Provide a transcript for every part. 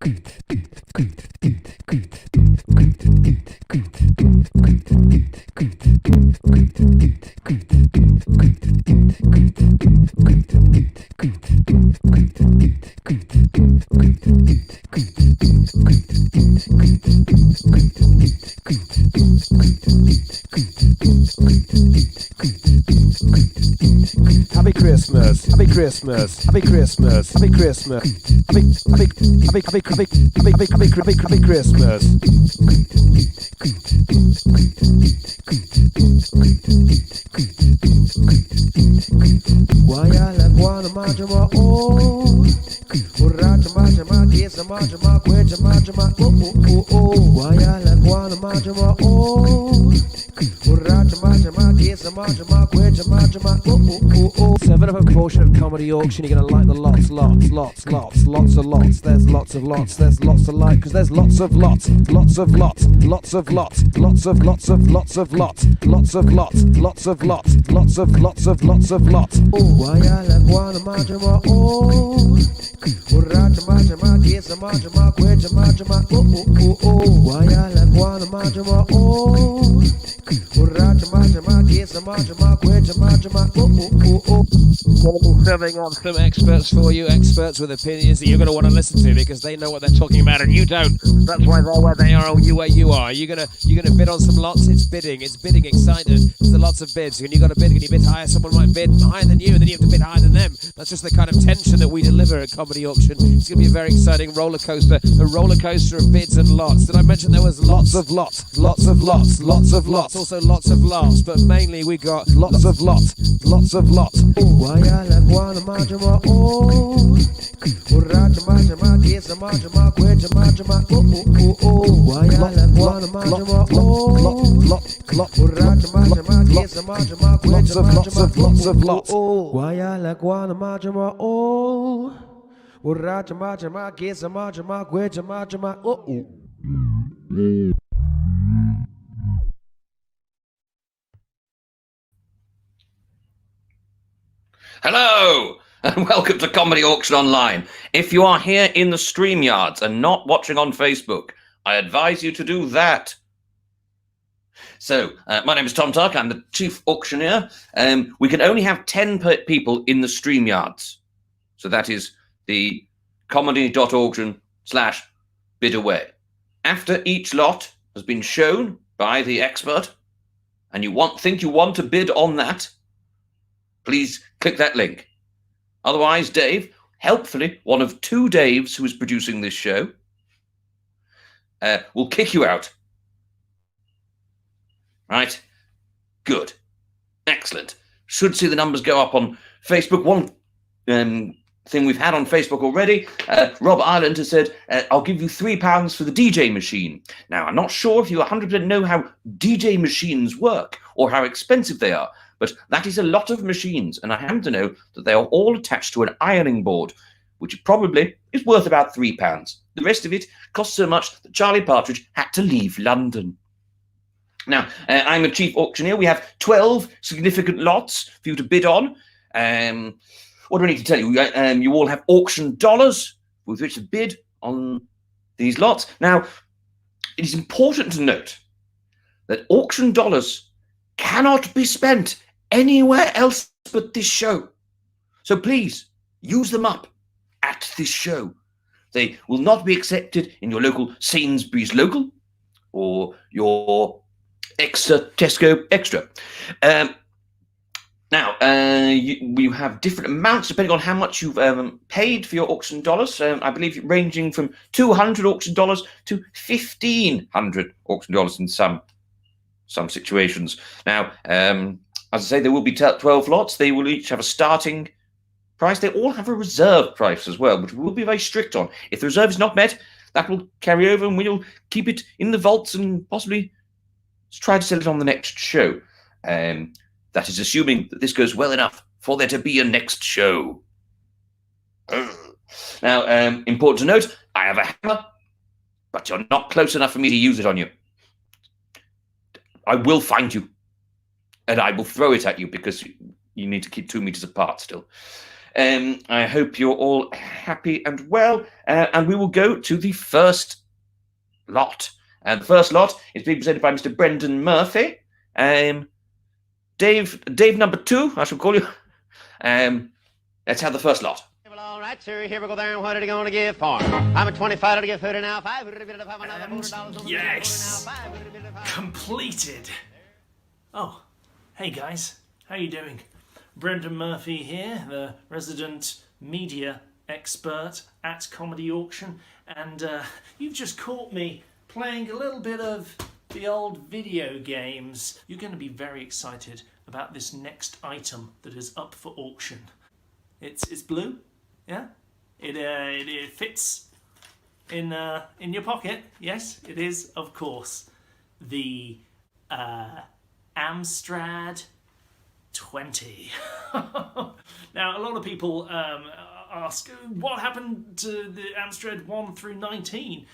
Happy Christmas, Happy Christmas, Happy Christmas, Happy Christmas, Happy Christmas. Why I like wanna march my own? Urracha marcha my kiss a marcha my quench a marcha my oh. Why I like wanna march my own? Urracha marcha my kiss a marcha my quench a marcha my oh. 7 of a portion of comedy auction. You're gonna like the lots of lots. There's lots of lots. There's lots to like because there's lots of lots. Lots of lots. Lots of lots. Lots of lots of lots of lots. Lots of lots. Lots of lots. Lots of lots of lots of lots. Oh, why I like wanna march my oh. Urracha marcha my kiss a marcha my quench a marcha my oh. Why I like wanna march my oh. Urracha marcha my kiss a marcha my quench a marcha my oh. Going to be serving up some experts for you, experts with opinions that you're going to want to listen to because they know what they're talking about and you don't. That's why they're where they are or you where you are. You're gonna bid on some lots. It's bidding excited. There's lots of bids. When you got to bid, can you bid higher? Someone might bid higher than you, and then you have to bid higher than them. That's just the kind of tension that we deliver at Comedy Auction. It's going to be a very exciting roller coaster, a roller coaster of bids and lots. Did I mention there was lots of lots, lots of lots, lots of lots, also lots of lots, but mainly we got lots of lots, lots of lots. Why I like wanna march my oh. Urracha marcha my kiss a marcha my quench a marcha my oh. Why I like wanna march my oh. Urracha marcha my kiss a marcha my quench a marcha my lots of lots. Why I like wanna march my oh. Urracha marcha my kiss a marcha my quench a marcha my oh. Hello and welcome to Comedy Auction Online. If you are here in the StreamYards and not watching on Facebook, I advise you to do that. So, my name is Tom Tuck. I'm the chief auctioneer. We can only have 10 people in the StreamYards. So that is the comedy.auction/bid away. After each lot has been shown by the expert and you think you want to bid on that, please click that link. Otherwise, Dave, helpfully one of 2 Daves who is producing this show, will kick you out. Right? Good. Excellent. Should see the numbers go up on Facebook. One thing we've had on Facebook already, Rob Ireland has said, I'll give you £3 for the DJ machine. Now, I'm not sure if you 100% know how DJ machines work or how expensive they are, but that is a lot of machines, and I happen to know that they are all attached to an ironing board, which probably is worth about £3. The rest of it cost so much that Charlie Partridge had to leave London. Now, I'm a chief auctioneer. We have 12 significant lots for you to bid on. What do I need to tell you? You all have auction dollars with which to bid on these lots. Now, it is important to note that auction dollars cannot be spent anywhere else but this show. So please use them up at this show. They will not be accepted in your local Sainsbury's local or your extra Tesco extra. Now, we have different amounts depending on how much you've paid for your auction dollars. I believe ranging from 200 auction dollars to 1,500 auction dollars in some situations. Now, as I say, there will be 12 lots. They will each have a starting price. They all have a reserve price as well, which we'll be very strict on. If the reserve is not met, that will carry over and we'll keep it in the vaults and possibly try to sell it on the next show. That is assuming that this goes well enough for there to be a next show. Now, important to note, I have a hammer, but you're not close enough for me to use it on you. I will find you, and I will throw it at you because you need to keep 2 meters apart still. I hope you're all happy and well. And we will go to the first lot. And the first lot is being presented by Mr. Brendan Murphy. Dave number 2, I shall call you. Let's have the first lot. Well, all right, sir. Here we go there. What are you going to give for? I'm a 25 to give 30 now. And yes, completed. Oh, hey guys, how you doing? Brendan Murphy here, the resident media expert at Comedy Auction, and you've just caught me playing a little bit of the old video games. You're going to be very excited about this next item that is up for auction. It's blue, yeah. It fits in your pocket. Yes, it is, of course, the Amstrad 20. Now, a lot of people ask, what happened to the Amstrad 1 through 19?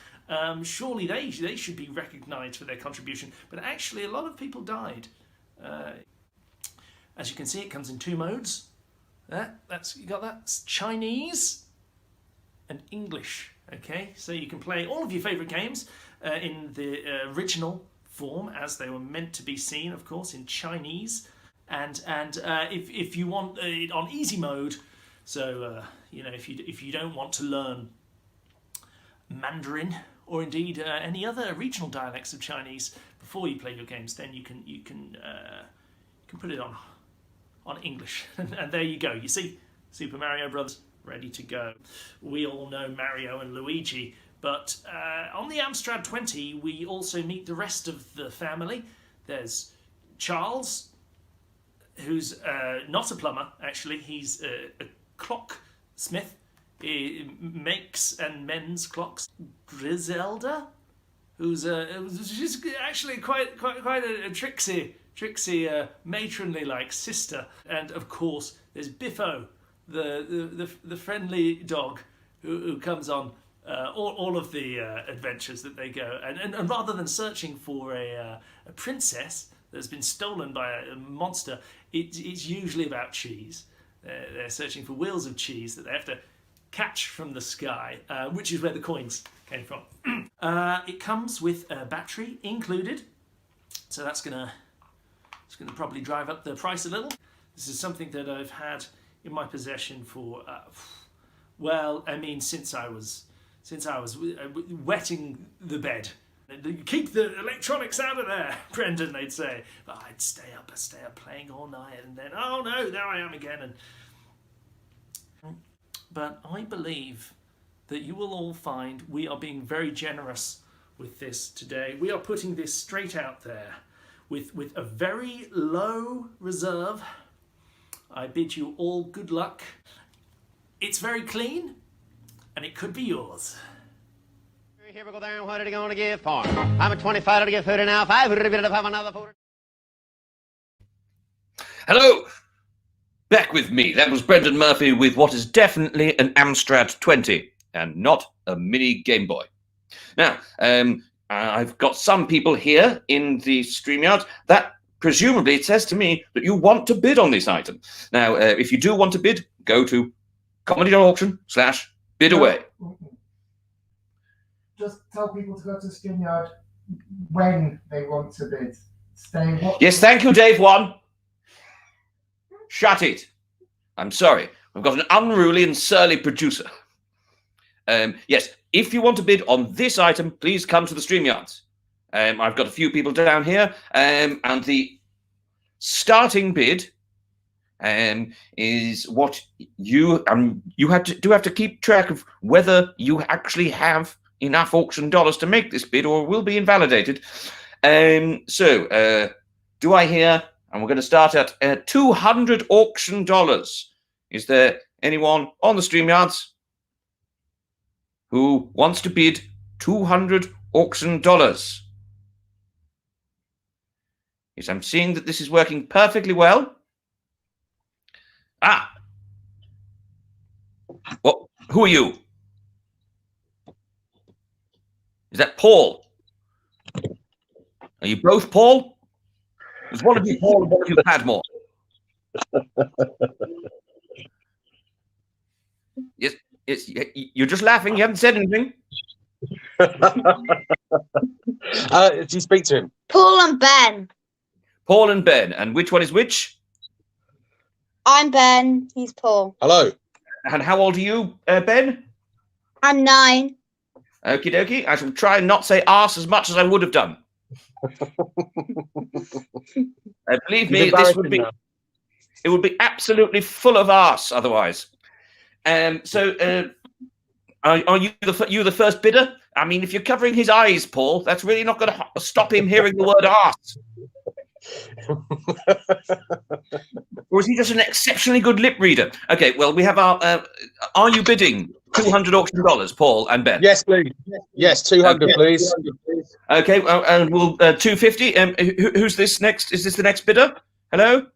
Surely they should be recognised for their contribution, but actually a lot of people died. As you can see, it comes in 2 modes. You got that? It's Chinese and English. Okay, so you can play all of your favourite games in the original form as they were meant to be seen, of course, in Chinese. And if you want it on easy mode, so you know, if you don't want to learn Mandarin or indeed any other regional dialects of Chinese before you play your games, then you can put it on English, and there you go. You see, Super Mario Brothers ready to go. We all know Mario and Luigi, but on the Amstrad 20 we also meet the rest of the family. There's Charles, who's not a plumber, actually. He's a clocksmith. He makes and mends clocks. Griselda, who's she's actually quite a tricksy, matronly-like sister. And of course, there's Biffo, the friendly dog who comes on all of the adventures that they go. And rather than searching for a princess that's been stolen by a monster, it's usually about cheese. They're searching for wheels of cheese that they have to catch from the sky, which is where the coins came from. It comes with a battery included, so that's gonna probably drive up the price a little. This is something that I've had in my possession for well, I mean, since I was wetting the bed. Keep the electronics out of there, Brendan, they'd say. But I'd stay up playing all night, and then, oh no, there I am again. But I believe that you will all find we are being very generous with this today. We are putting this straight out there with a very low reserve. I bid you all good luck. It's very clean, and it could be yours. Here we go there. What are you going to give for? I'm a 25 to give 30 now. 5 to have another 4. Hello! Back with me. That was Brendan Murphy with what is definitely an Amstrad 20 and not a mini Game Boy. Now, I've got some people here in the StreamYard that presumably it says to me that you want to bid on this item. Now, if you do want to bid, go to comedy.auction/bid away. Just tell people to go to StreamYard when they want to bid. Yes, thank you, Dave 1. Shut it. I'm sorry. We've got an unruly and surly producer. Yes, if you want to bid on this item, please come to the StreamYards. I've got a few people down here, and the starting bid is what you have to keep track of whether you actually have enough auction dollars to make this bid, or it will be invalidated. So do I hear? And we're going to start at $200 auction dollars. Is there anyone on the StreamYards who wants to bid $200 auction dollars? Yes, I'm seeing that this is working perfectly well. Ah, well, who are you? Is that Paul? Are you both Paul? There's one of you Paul and one of you Padmore. You're just laughing. You haven't said anything. Do you speak to him? Paul and Ben. Paul and Ben. And which one is which? I'm Ben. He's Paul. Hello. And how old are you, Ben? I'm 9. Okie dokie. I shall try and not say arse as much as I would have done. Believe me, this would be. It would be absolutely full of arse otherwise. So, are you the first bidder? I mean, if you're covering his eyes, Paul, that's really not going to stop him hearing the word arse. Or is he just an exceptionally good lip reader? Okay, well, we have our. Are you bidding $200 auction, Paul and Ben? Yes, please. Yes, 200, please. Okay, and we'll 250. Who's this next? Is this the next bidder? Hello?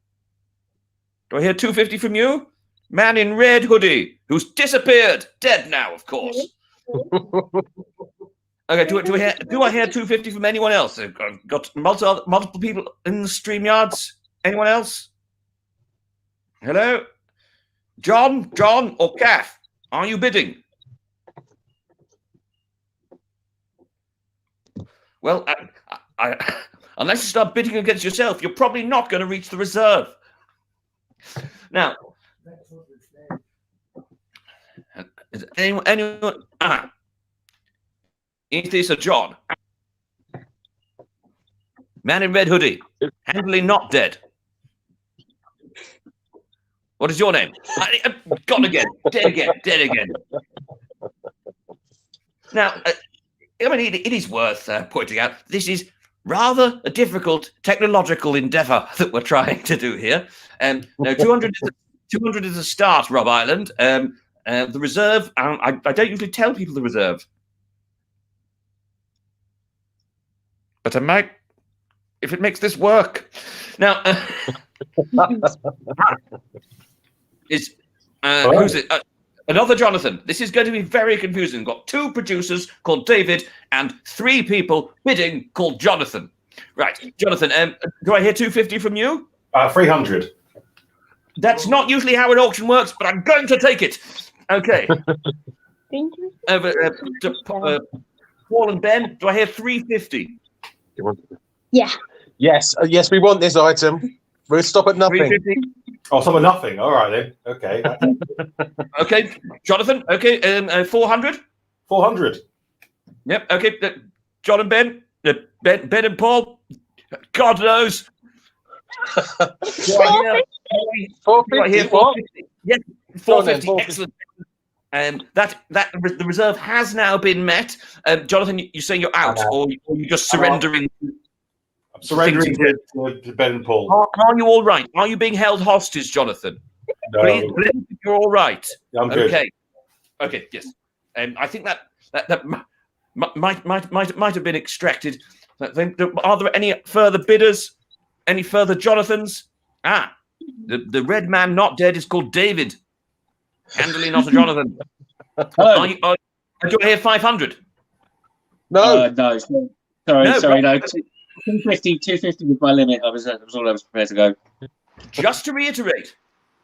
Do I hear 250 from you? Man in red hoodie, who's disappeared, dead now, of course. Okay, do I hear 250 from anyone else? I've got multiple people in the StreamYards. Anyone else? Hello? John, or Kath? Are you bidding? Well, unless you start bidding against yourself, you're probably not going to reach the reserve. Now, is anyone? Is this a John? Man in red hoodie, handily not dead. What is your name? Gone again, dead again. Now, I mean, it is worth pointing out this is rather a difficult technological endeavour that we're trying to do here. No, 200 is a start, Rob Island. The reserve, I don't usually tell people the reserve. But I might, if it makes this work. Now, who's it? Another Jonathan. This is going to be very confusing. We've got 2 producers called David and 3 people bidding called Jonathan. Right, Jonathan, do I hear 250 from you? 300. That's not usually how an auction works, but I'm going to take it. Okay. Thank you. Over to Paul and Ben, do I hear 350? Yeah. Yes, yes, we want this item. We'll stop at nothing. 350? Oh, some of nothing. All right then. Okay. Okay, Jonathan. Okay, 400. 400. Yep. Okay, John and Ben. Ben and Paul. God knows. 450. Yes, 450. Excellent. The reserve has now been met. Jonathan, you say you're out, or you're just surrendering? I'm surrendering to Ben and Paul. Are you all right? Are you being held hostage, Jonathan? No. Please, you're all right. Yeah, I'm good. Okay. Yes. I think that might have been extracted. Are there any further bidders? Any further Jonathans? The red man not dead is called David. Handily not a Jonathan. Hello. Do I hear 500? No. No. Sorry. No. 250 was my limit. That was all I was prepared to go. Just to reiterate,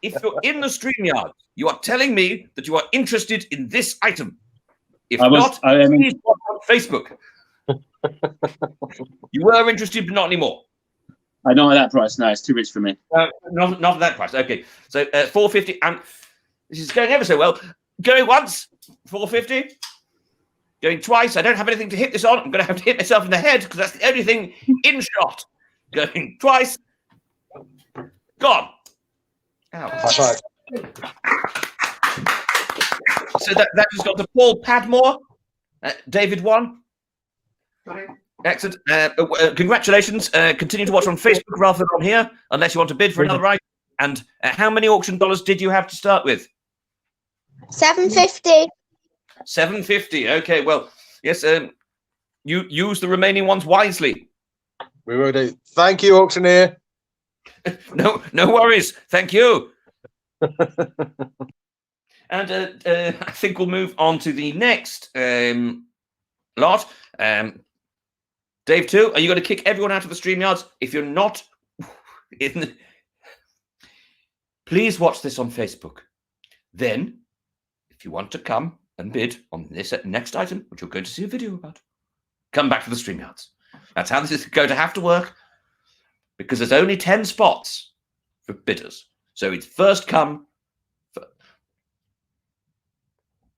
if you're in the StreamYard, you are telling me that you are interested in this item. If please watch on Facebook. You were interested, but not anymore. Not at that price. No, it's too rich for me. Not at that price. Okay, so 450, and this is going ever so well. Going once, 450. Going twice. I don't have anything to hit this on. I'm going to have to hit myself in the head because that's the only thing in shot. Going twice. Gone. Ow. That's right. So that just got to Paul Padmore. David won. Excellent. Congratulations. Continue to watch on Facebook rather than on here, unless you want to bid for another item. And how many auction dollars did you have to start with? $750. 750. Okay, well, yes, you use the remaining ones wisely. We will do. Thank you, auctioneer. No worries. Thank you. And I think we'll move on to the next lot. Dave, too, are you going to kick everyone out of the StreamYards? If you're not, please watch this on Facebook. Then, if you want to come and bid on this next item, which you're going to see a video about, come back to the StreamYards. That's how this is going to have to work, because there's only 10 spots for bidders. So it's first come.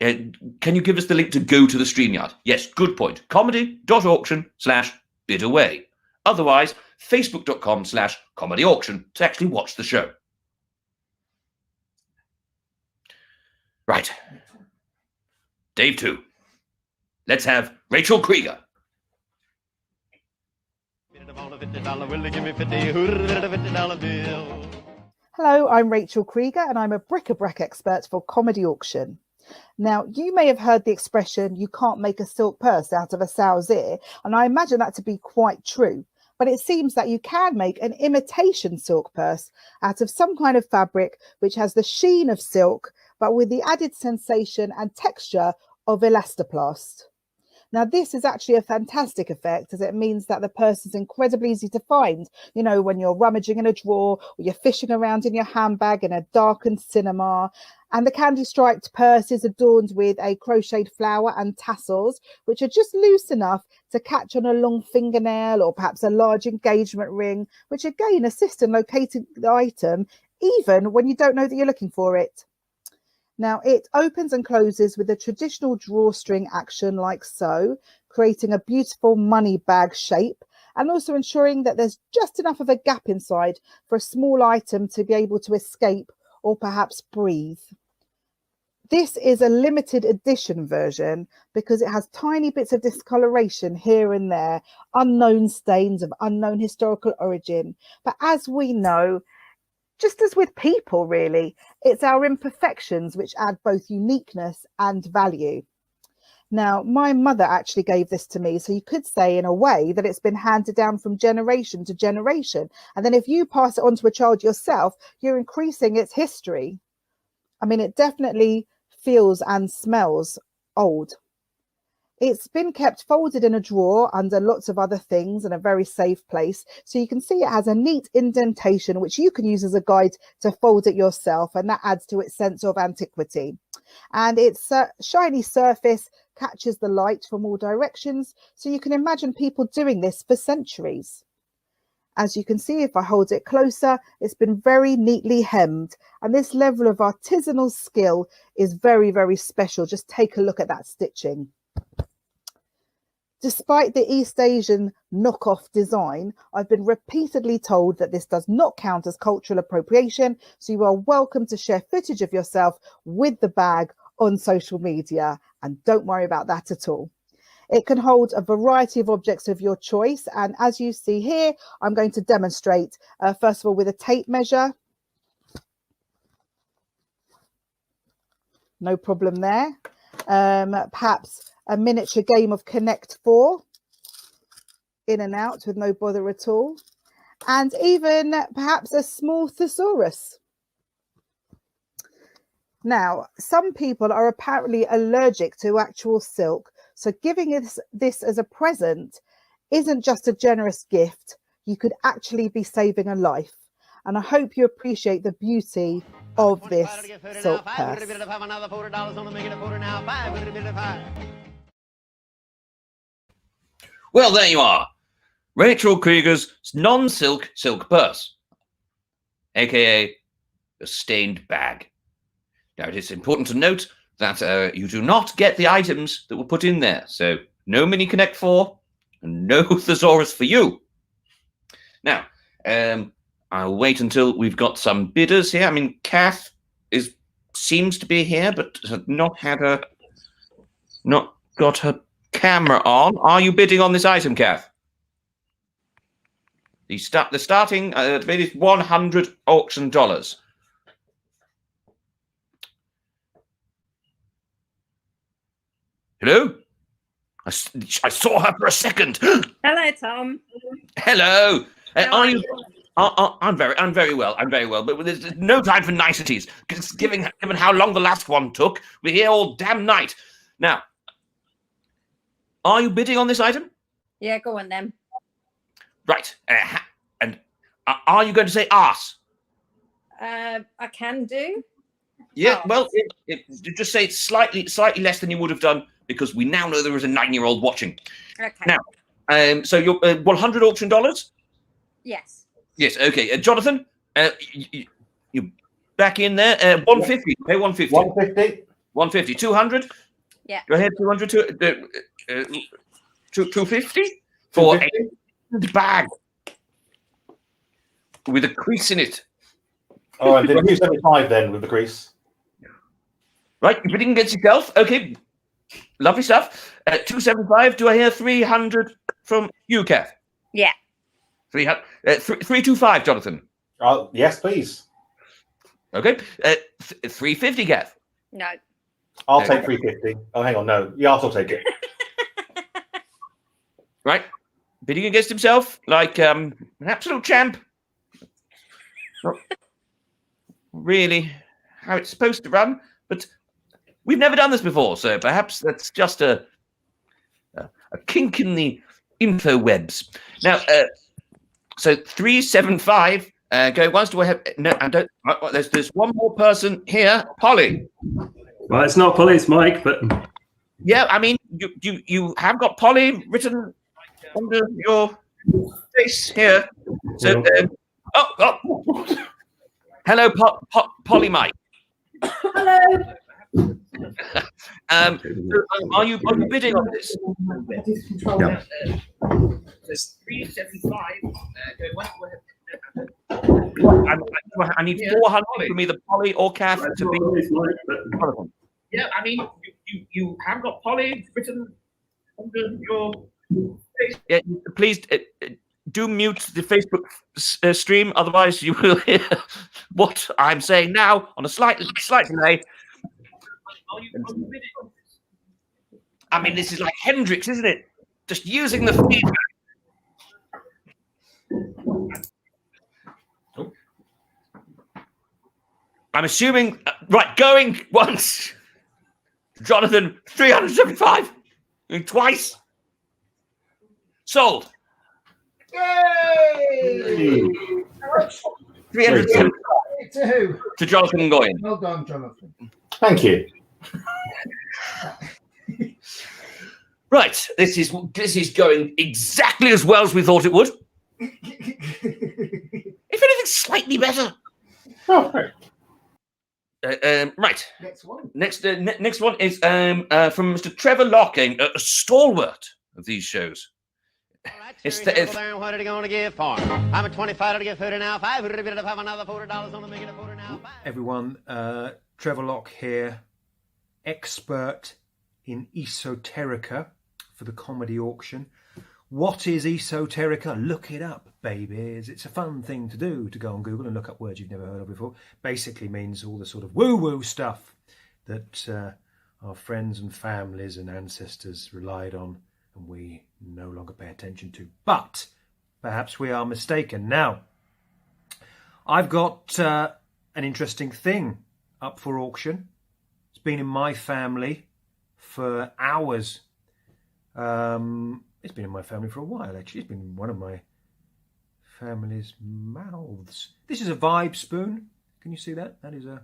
Can you give us the link to go to the StreamYard? Yes, good point. comedy.auction/bidaway. Otherwise, facebook.com/comedyauction to actually watch the show. Right. Dave 2. Let's have Rachel Creeger. Hello, I'm Rachel Creeger and I'm a bric-a-brac expert for Comedy Auction. Now, you may have heard the expression, you can't make a silk purse out of a sow's ear, and I imagine that to be quite true. But it seems that you can make an imitation silk purse out of some kind of fabric which has the sheen of silk, but with the added sensation and texture of elastoplast. Now, this is actually a fantastic effect, as it means that the purse is incredibly easy to find. You know, when you're rummaging in a drawer or you're fishing around in your handbag in a darkened cinema. And the candy-striped purse is adorned with a crocheted flower and tassels, which are just loose enough to catch on a long fingernail or perhaps a large engagement ring, which again assist in locating the item, even when you don't know that you're looking for it. Now, it opens and closes with a traditional drawstring action like so, creating a beautiful money bag shape and also ensuring that there's just enough of a gap inside for a small item to be able to escape or perhaps breathe. This is a limited edition version because it has tiny bits of discoloration here and there, unknown stains of unknown historical origin. But as we know, just as with people, really, it's our imperfections which add both uniqueness and value. Now, my mother actually gave this to me, so you could say in a way that it's been handed down from generation to generation. And then if you pass it on to a child yourself, you're increasing its history. I mean, it definitely feels and smells old. It's been kept folded in a drawer under lots of other things in a very safe place. So you can see it has a neat indentation, which you can use as a guide to fold it yourself. And that adds to its sense of antiquity. And its shiny surface catches the light from all directions. So you can imagine people doing this for centuries. As you can see, if I hold it closer, it's been very neatly hemmed. And this level of artisanal skill is very, very special. Just take a look at that stitching. Despite the East Asian knockoff design, I've been repeatedly told that this does not count as cultural appropriation, so you are welcome to share footage of yourself with the bag on social media, and don't worry about that at all. It can hold a variety of objects of your choice, and as you see here, I'm going to demonstrate, first of all, with a tape measure. No problem there. Perhaps a miniature game of Connect 4, in and out with no bother at all, and even perhaps a small thesaurus. Now, some people are apparently allergic to actual silk, so giving this as a present isn't just a generous gift, you could actually be saving a life. And I hope you appreciate the beauty of this silk purse. Well, there you are. Rachel Creeger's non-silk silk purse, aka a stained bag. Now, it is important to note that you do not get the items that were put in there. So no Mini Connect 4 and no thesaurus for you. Now, I'll wait until we've got some bidders here. I mean, Kath seems to be here, but has not got her camera on. Are you bidding on this item, Kath? The starting bid is $100 auction dollars. Hello? I saw her for a second. Hello, Tom. Hello. Are you? I'm very well. I'm very well. But there's no time for niceties. Given how long the last one took, we're here all damn night. Now, are you bidding on this item? Yeah, go on then. Right. And are you going to say arse? I can do. Yeah, well, just say it's slightly less than you would have done because we now know there is a 9-year-old watching. Okay. Now, so you're 100 auction dollars? Yes. Yes, okay. Jonathan, you back in there. 150. Pay 150. 150. 150. 200? Yeah. Go ahead, 200 to 250 for a bag with a crease in it. Oh, and then 275 then with the crease. Right, you're bidding against yourself. Okay, lovely stuff. 275. Do I hear 300 from you, Kath? Yeah. 325, Jonathan. Yes, please. Okay. 350, Kath. No. I'll take 350. Oh, hang on. No. Yeah, I'll take it. Right. Bidding against himself like an absolute champ. Not really how it's supposed to run, but we've never done this before, so perhaps that's just a kink in the info webs. Now, so 375. Go once. Do I have? No, I don't. There's one more person here, Polly. Well, it's not Polly, it's Mike, but yeah, I mean, you have got Polly written under your face here. So, hello, Polly Mike. Hello. Are you bidding on this? Yeah. There's 375. I need 400 from either Polly or Kath to be. Yeah, I mean, you have got Polly written under your face. Yeah, please do mute the Facebook stream, otherwise you will hear what I'm saying now on a slight delay. I mean, this is like Hendrix, isn't it? Just using the feedback. I'm assuming, right, going once. Jonathan, 375. Going twice. Sold. Yay! 375 To who? to Jonathan Goyen. Well done, Jonathan. Thank you. Right, this is going exactly as well as we thought it would. If anything, slightly better. Oh, right. Right. Next one. Next one is from Mr. Trevor Lock, a stalwart of these shows. What are you going to give for? I'm a 25 to get 30 now. 5 have another $40 on the making it 40 now. Everyone, Trevor Lock here, expert in esoterica for the comedy auction. What is esoterica? Look it up, babies. It's a fun thing to do, to go on Google and look up words you've never heard of before. Basically means all the sort of woo-woo stuff that our friends and families and ancestors relied on and we no longer pay attention to. But perhaps we are mistaken. Now, I've got an interesting thing up for auction. It's been in my family for hours. It's been in my family for a while, actually. It's been in one of my family's mouths. This is a vibe spoon. Can you see that? That is a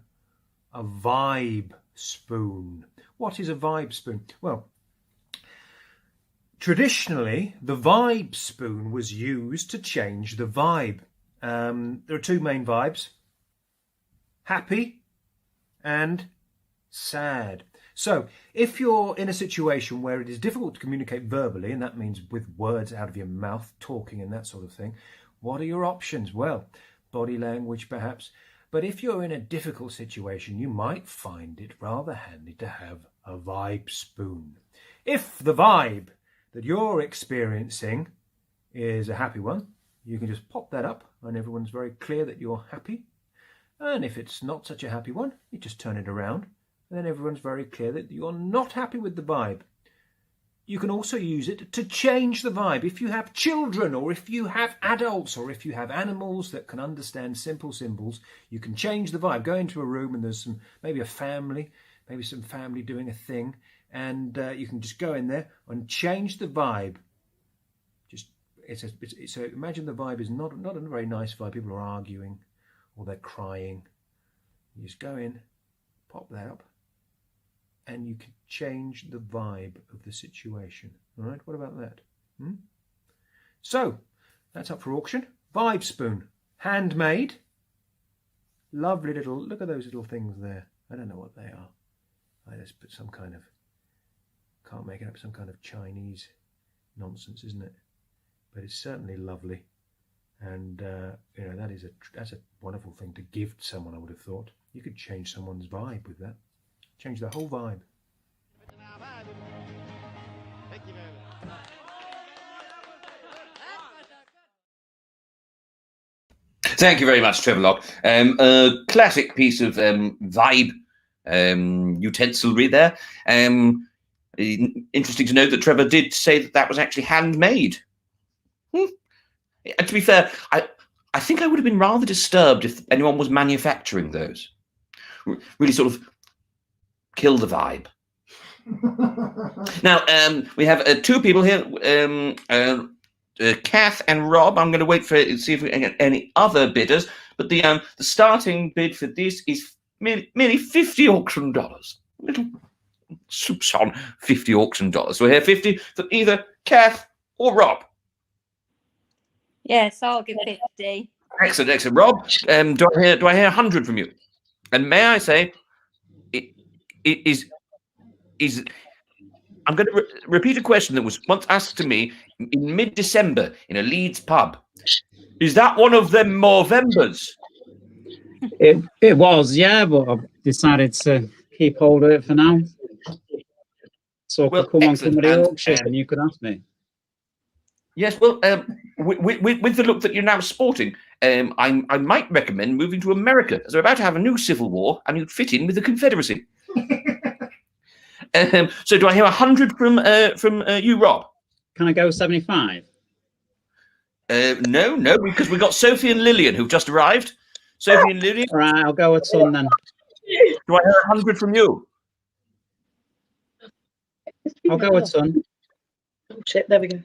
vibe spoon. What is a vibe spoon? Well, traditionally, the vibe spoon was used to change the vibe. There are two main vibes: happy and sad. So, if you're in a situation where it is difficult to communicate verbally, and that means with words out of your mouth, talking and that sort of thing, what are your options? Well, body language perhaps. But if you're in a difficult situation, you might find it rather handy to have a vibe spoon. If the vibe that you're experiencing is a happy one, you can just pop that up and everyone's very clear that you're happy. And if it's not such a happy one, you just turn it around. And then everyone's very clear that you're not happy with the vibe. You can also use it to change the vibe. If you have children, or if you have adults, or if you have animals that can understand simple symbols, you can change the vibe. Go into a room and there's maybe some family doing a thing, and you can just go in there and change the vibe. So imagine the vibe is not a very nice vibe. People are arguing or they're crying. You just go in, pop that up, and you can change the vibe of the situation. All right, what about that? So that's up for auction. Vibe spoon, handmade. Lovely little, look at those little things there. I don't know what they are. I just put some kind of, can't make it up, some kind of Chinese nonsense, isn't it? But it's certainly lovely. And you know, that's a wonderful thing to give to someone, I would have thought. You could change someone's vibe with that. Change the whole vibe. Thank you very much, Trevor Lock. A classic piece of vibe utensilry there. Interesting to note that Trevor did say that that was actually handmade. To be fair, I think I would have been rather disturbed if anyone was manufacturing those. Really sort of kill the vibe. Now, we have two people here, Kath and Rob. I'm going to wait for see if we can get any other bidders, but the starting bid for this is merely $50 auction dollars. Little soups on $50 auction dollars. So we're here 50 for either Kath or Rob. Yes, I'll give 50. Excellent, excellent. Rob, do I hear 100 from you? And may I say, I'm going to repeat a question that was once asked to me in mid-December in a Leeds pub. Is that one of them Movembers? It was, yeah, but I've decided to keep hold of it for now. So I could come on somebody auction and you could ask me. Yes, well, with the look that you're now sporting, I might recommend moving to America, as they're about to have a new civil war, and you'd fit in with the Confederacy. So do I hear 100 from you, Rob? Can I go 75? No, because we've got Sophie and Lillian who've just arrived. Sophie and Lillian. All right, I'll go a ton then. Do I hear 100 from you? I'll go a ton. Oh shit! There we go.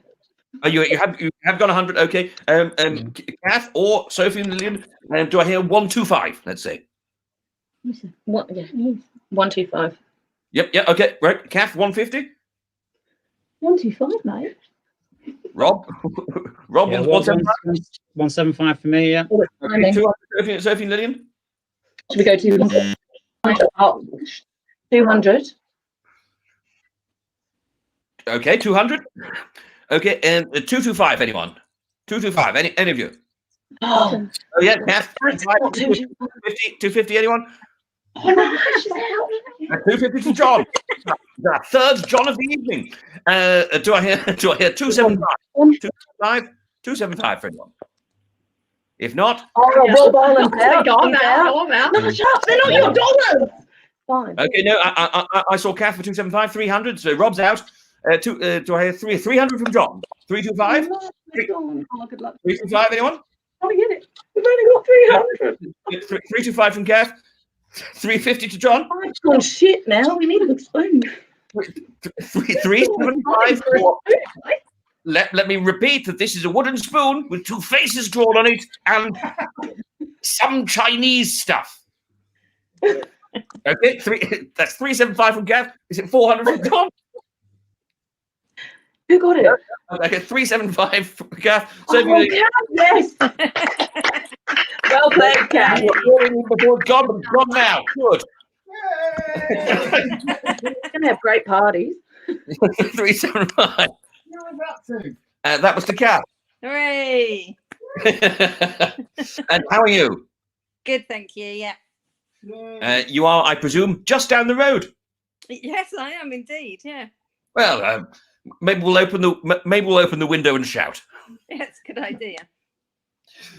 Oh, you have got 100. Okay. Kath or Sophie and Lillian. Do I hear 125? Let's say. What? Yeah, 125. Yep. Yeah. Okay. Right. Kath, 150. 125, mate. Rob. Rob, Yeah, 175. 175 for me. Yeah. Okay, 200. Sophie and Lillian. Should we go to 200? Okay, 200. Okay, and 225. Anyone? 225. Any of you? Oh yeah, Kath. 250. Anyone? Oh no! 250 to John. The third John of the evening. Do I hear 275? 275. 275 for anyone. If not, Rob Ireland, I'm out. No, shut up! They're not your dollars. Fine. Okay, no, I saw Kath for 275, 300. So Rob's out. Do I hear 300 from John? 325. Oh, good luck. 325. Anyone? Let me get it. We've only got 300. 325 from Kath. 350 to John. I've gone shit now. We need a good spoon. 375. Let me repeat that this is a wooden spoon with two faces drawn on it and some Chinese stuff. Okay, that's 375 from Gav. Is it 400 from John? Who got it? Okay, 375 from Gav. Oh, yes. Well played, Gav. Before gone now. Good. We're gonna have great parties. 375. That was the cat. Hooray! And how are you? Good, thank you. Yeah. You are, I presume, just down the road. Yes, I am indeed. Yeah. Well, maybe we'll open the window and shout. Yes, good idea.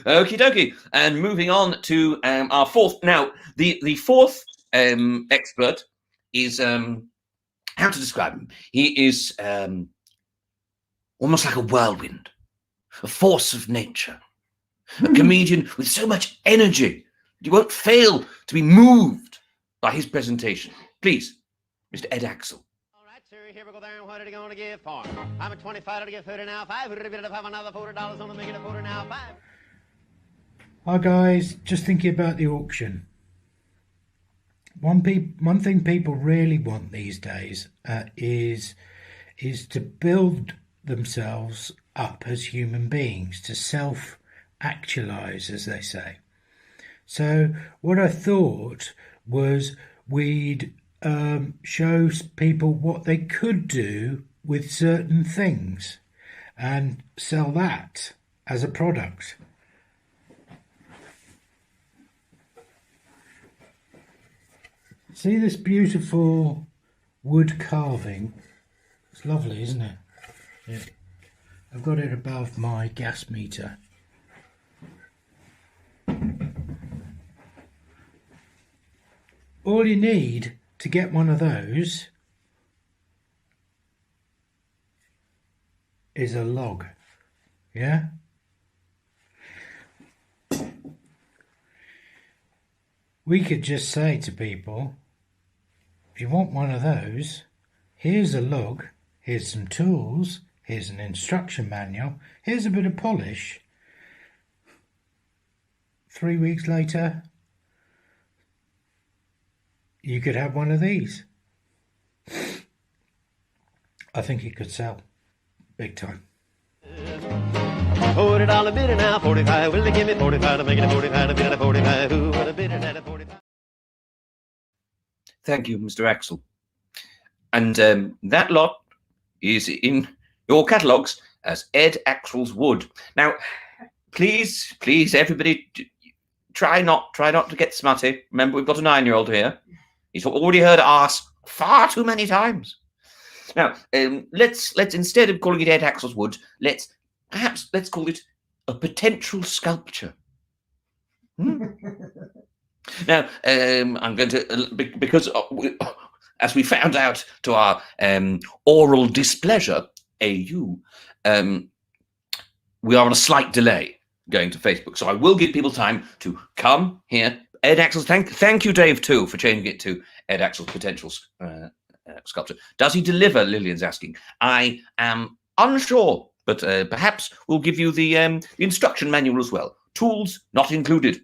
Okie dokie. And moving on to our fourth. Now, the fourth expert is how to describe him. He is almost like a whirlwind, a force of nature, a comedian with so much energy you won't fail to be moved by his presentation. Please, Mr. Ed Aczel. All right, sir, here we go down. What are you going to give for? I'm a 25 to get 30 now. 5 have another $40 on to make it a 40 now. 5. Hi guys, just thinking about the auction. one thing people really want these days is to build themselves up as human beings, to self-actualize, as they say. So what I thought was we'd show people what they could do with certain things and sell that as a product. See this beautiful wood carving? It's lovely, isn't it? Yeah. I've got it above my gas meter. All you need to get one of those is a log, yeah? We could just say to people, if you want one of those, here's a log, here's some tools, here's an instruction manual, here's a bit of polish. 3 weeks later, you could have one of these. I think it could sell big time. $40 bidder now, 45. Will they give me 45 to make it a 45 to bid at a 45? Who would have bid at a 45? Thank you, Mr. Aczel. And that lot is in your catalogues as Ed Aczel's wood. Now, please, everybody, try not to get smutty. Remember, we've got a 9-year-old here. He's already heard arse far too many times. Now, let's instead of calling it Ed Aczel's wood, let's call it a potential sculpture. Now, I'm going to, because as we found out to our oral displeasure, AU, we are on a slight delay going to Facebook. So I will give people time to come here. Ed Aczel's, thank you, Dave, too, for changing it to Ed Aczel's potential sculpture. Does he deliver, Lillian's asking. I am unsure, but perhaps we'll give you the instruction manual as well. Tools not included.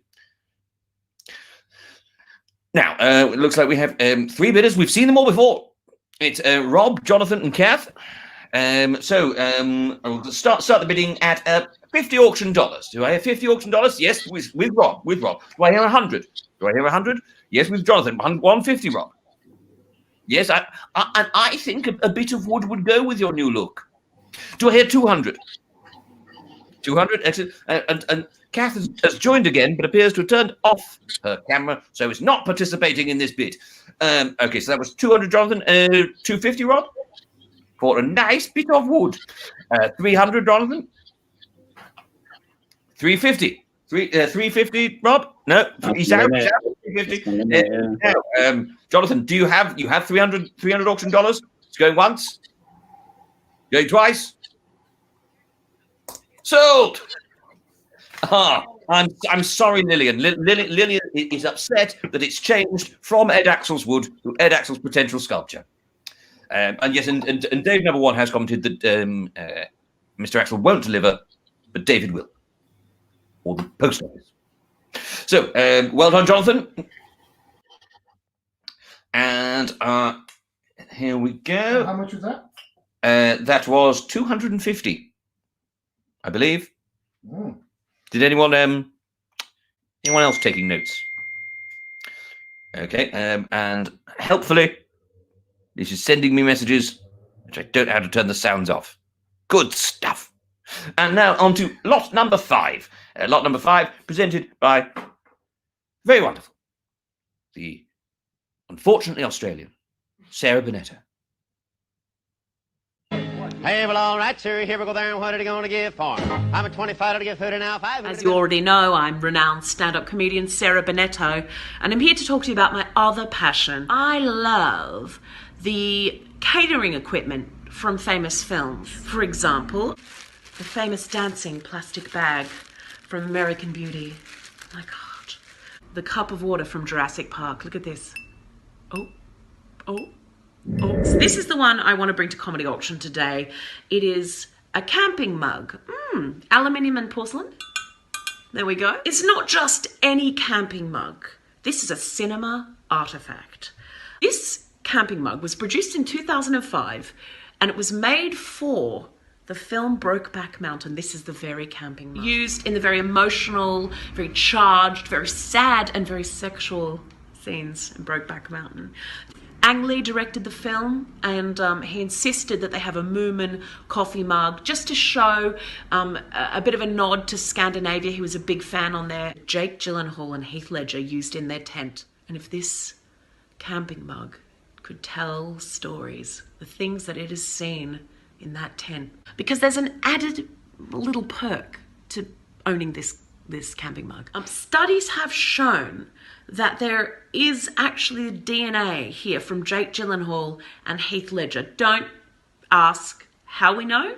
Now, it looks like we have 3 bidders. We've seen them all before. It's Rob, Jonathan, and Kath. I'll start the bidding at $50 auction dollars. Do I have $50 auction dollars? Yes, with Rob. Do I hear 100? Do I hear 100? Yes, with Jonathan. 150, Rob. Yes, I think a bit of wood would go with your new look. Do I hear 200? 200, excellent. And Kath has joined again, but appears to have turned off her camera, so is not participating in this bid. Okay, so that was 200, Jonathan. 250, Rob, for a nice bit of wood. 300, Jonathan. 350. 350, Rob? No, he's out. 350. Now, Jonathan, do you have 300 auction dollars? It's going once. Going twice. Sold. I'm sorry, Lillian. Lillian is upset that it's changed from Ed Aczel's wood to Ed Aczel's potential sculpture. And yes, and Dave number 1 has commented that Mr. Aczel won't deliver, but David will, or the post office. So, well done, Jonathan. And here we go. How much was that? That was 250, I believe. Mm. Did anyone else taking notes? Okay, and helpfully, this is sending me messages which I don't know how to turn the sounds off. Good stuff. And now on to lot number 5. Lot number 5 presented by very wonderful, the unfortunately Australian Sarah Bennetto. Hey, well, all right, sir. Here we go there. What are they going to give for? I'm a 25 to give 30 now. 5. As you already know, I'm renowned stand-up comedian Sarah Bennetto, and I'm here to talk to you about my other passion. I love the catering equipment from famous films. For example, the famous dancing plastic bag from American Beauty. Oh my God. The cup of water from Jurassic Park. Look at this. Oh. So this is the one I want to bring to Comedy Auction today. It is a camping mug. Aluminium and porcelain. There we go. It's not just any camping mug. This is a cinema artifact. This camping mug was produced in 2005 and it was made for the film Brokeback Mountain. This is the very camping mug. Used in the very emotional, very charged, very sad and very sexual scenes in Brokeback Mountain. Ang Lee directed the film, and he insisted that they have a Moomin coffee mug just to show a bit of a nod to Scandinavia. He was a big fan on there. Jake Gyllenhaal and Heath Ledger used in their tent. And if this camping mug could tell stories, the things that it has seen in that tent, because there's an added little perk to owning this camping mug. Studies have shown that there is actually DNA here from Jake Gyllenhaal and Heath Ledger. Don't ask how we know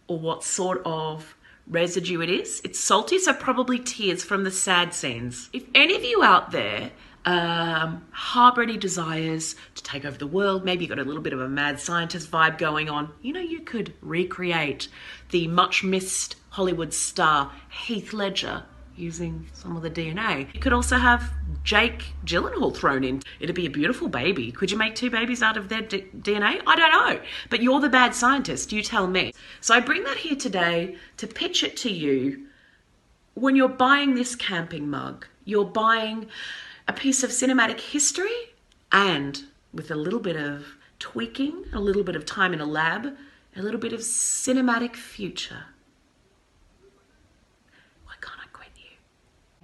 or what sort of residue it is. It's salty, so probably tears from the sad scenes. If any of you out there harbour any desires to take over the world, maybe you've got a little bit of a mad scientist vibe going on, you know, you could recreate the much missed Hollywood star Heath Ledger using some of the DNA. You could also have Jake Gyllenhaal thrown in. It'd be a beautiful baby. Could you make two babies out of their DNA? I don't know. But you're the bad scientist. You tell me. So I bring that here today to pitch it to you. When you're buying this camping mug, you're buying a piece of cinematic history, and with a little bit of tweaking, a little bit of time in a lab, a little bit of cinematic future.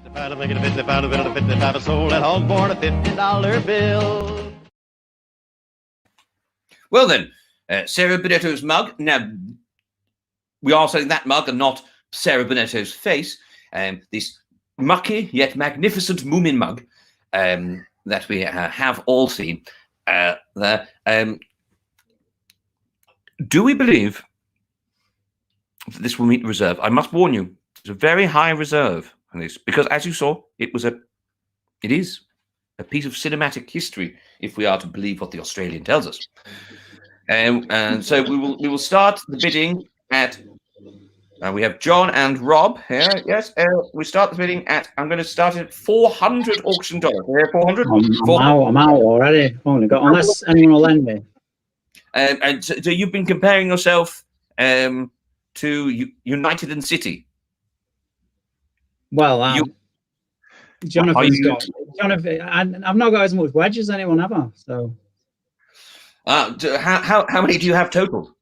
The paddle making a 50 bill, 55 sold at Hogborn, a $50 bill. Well then, Sarah Bennetto's mug. Now, we are selling that mug and not Sarah Bennetto's face. This mucky yet magnificent Moomin mug that we have all seen there. Do we believe that this will meet the reserve? I must warn you, it's a very high reserve on this, because as you saw, it is a piece of cinematic history, if we are to believe what the Australian tells us. And so we will start the bidding at. We have John and Rob here. Yes, we start the bidding at. I'm going to start at $400 auction dollars. 400. I'm out already. I've only got, unless anyone will lend me. And so you've been comparing yourself to United and City. Well, Jonathan's got. I've not got as much wedge as anyone ever. So. How many do you have total?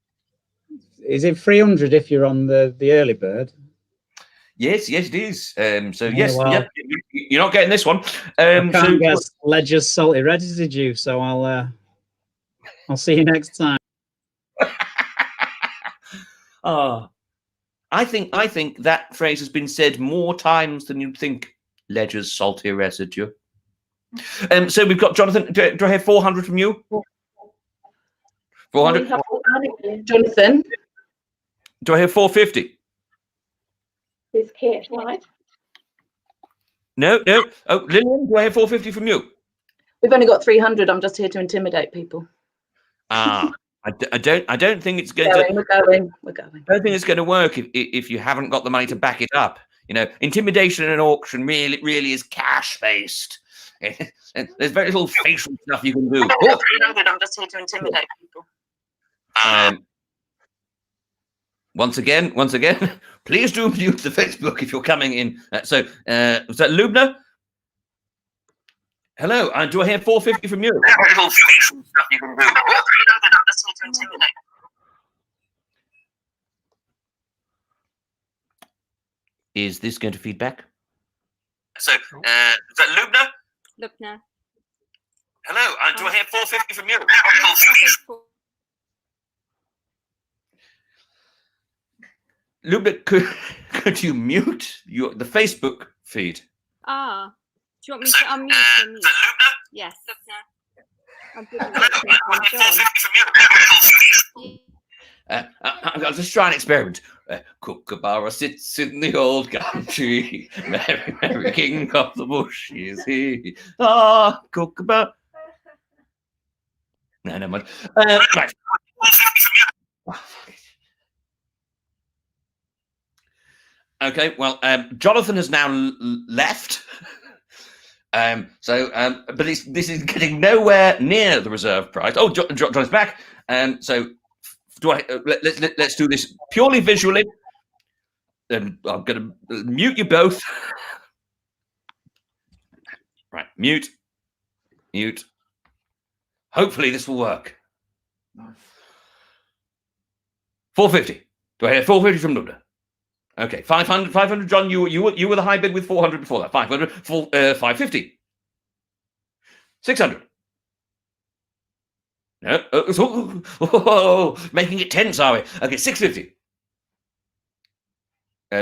Is it 300 if you're on the early bird? Yes, it is. So Yeah, yes, well, yep, you're not getting this one. I can't guess Ledger's salty residue, so I'll see you next time. I think that phrase has been said more times than you'd think. Ledger's salty residue. So we've got Jonathan. Do I have 400 from you? 400. Jonathan. Do I have 450? Is Kate right? No. Oh, Lillian, do I have 450 from you? We've only got 300. I'm just here to intimidate people. I don't think it's going We're to. going. I don't think it's going to work if you haven't got the money to back it up. You know, intimidation in an auction really is cash based. There's very little facial stuff you can do. Oh. I'm just here to intimidate people. Once again, please do mute the Facebook if you're coming in. Was that Lubna? Hello, do I have 450 from you? Is this going to feed back? Is that Lubna? Lubna. Hello, do I have 450 from you? Lubna, could you mute the Facebook feed? Do you want me to unmute him? Yes. I'll just try an experiment. Kookaburra sits in the old country. Merry, merry king of the bush is he. Kookaburra. No, never mind. Right. Okay, well, Jonathan has now left. But this is getting nowhere near the reserve price. Oh, John is back. So let's do this purely visually. And I'm going to mute you both. Right, mute. Hopefully this will work. 450. Do I hear 450 from Luna? Okay, 500, John. You were the high bid with 400 before that. 500, 550. 600. No, making it tense, are we? Okay, 650.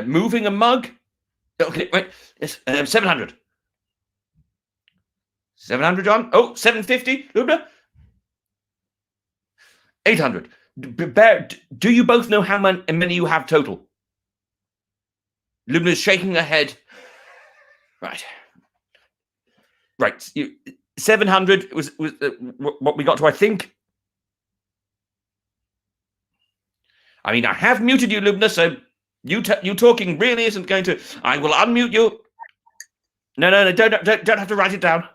Moving a mug. Okay, wait. Yes, 700. 700, John. Oh, 750, Lubna. 800. Do you both know how many you have total? Lubna's shaking her head. Right. 700 was what we got to, I think. I mean, I have muted you, Lubna, so you talking really isn't going to. I will unmute you. No, don't have to write it down.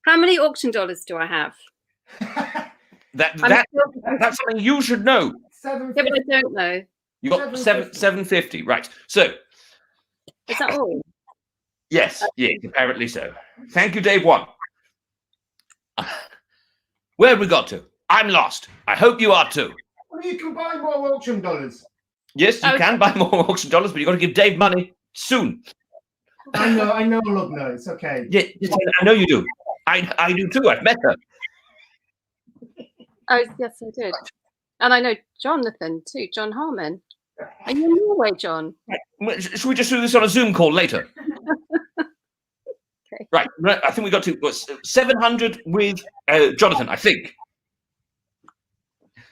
How many auction dollars do I have? That's something you should know. Yeah, but I don't know. You got 750, right? So is that all? Yes, apparently so. Thank you, Dave One. Where have we got to? I'm lost. I hope you are too. Well, you can buy more auction dollars. Yes, you can buy more auction dollars, but you've got to give Dave money soon. I know, Lubna. It's okay. Yeah, I know you do. I do too. I've met her. Oh, yes, I did. And I know Jonathan too, John Harmon. Are you in Norway, John? Should we just do this on a Zoom call later? Okay. Right. I think we got to 700 with Jonathan, I think.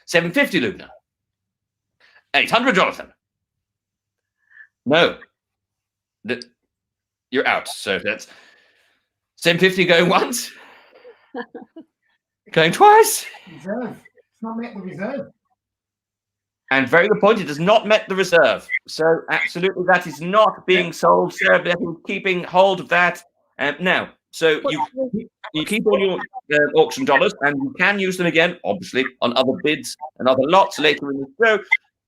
750, Lubna. 800, Jonathan. No. You're out. So that's 750 going once. Going twice. Reserve. It's not met the reserve. And very good point. It has not met the reserve. So absolutely, that is not being sold. So keeping hold of that now. So you keep all your auction dollars, and you can use them again, obviously, on other bids and other lots later in the show.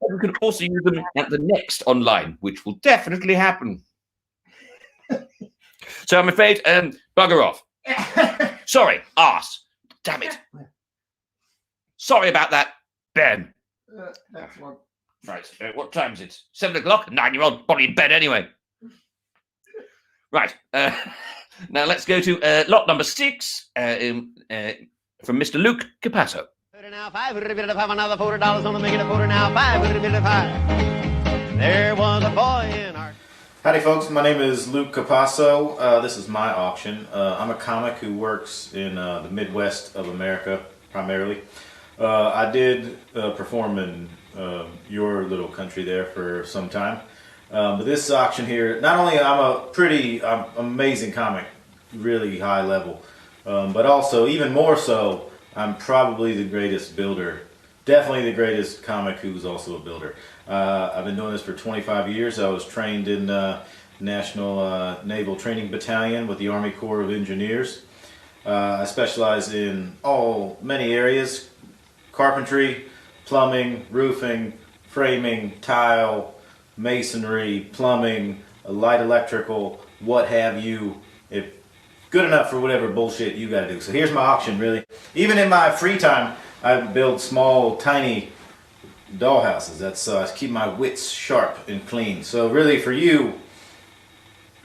But you can also use them at the next online, which will definitely happen. So I'm afraid, bugger off. Sorry, arse. Damn it. Sorry about that, Ben. That's one. Right, what time is it? 7 o'clock? 9-year-old probably in bed anyway. Right, now let's go to lot number 6 from Mr. Luke Capasso. Now $5 have another $40 on the make it a quarter now. $5. There was a boy in our. Howdy folks, my name is Luke Capasso. This is my auction. I'm a comic who works in the Midwest of America primarily. I did perform in your little country there for some time. But this auction here, not only I'm amazing comic, really high level, but also even more so, I'm probably the greatest builder. Definitely the greatest comic who's also a builder. I've been doing this for 25 years. I was trained in National Naval Training Battalion with the Army Corps of Engineers. I specialize in many areas: carpentry, plumbing, roofing, framing, tile, masonry, plumbing, light electrical, what have you. If good enough for whatever bullshit you gotta do. So here's my auction, really. Even in my free time, I build small, tiny dollhouses. That's I keep my wits sharp and clean. So really, for you,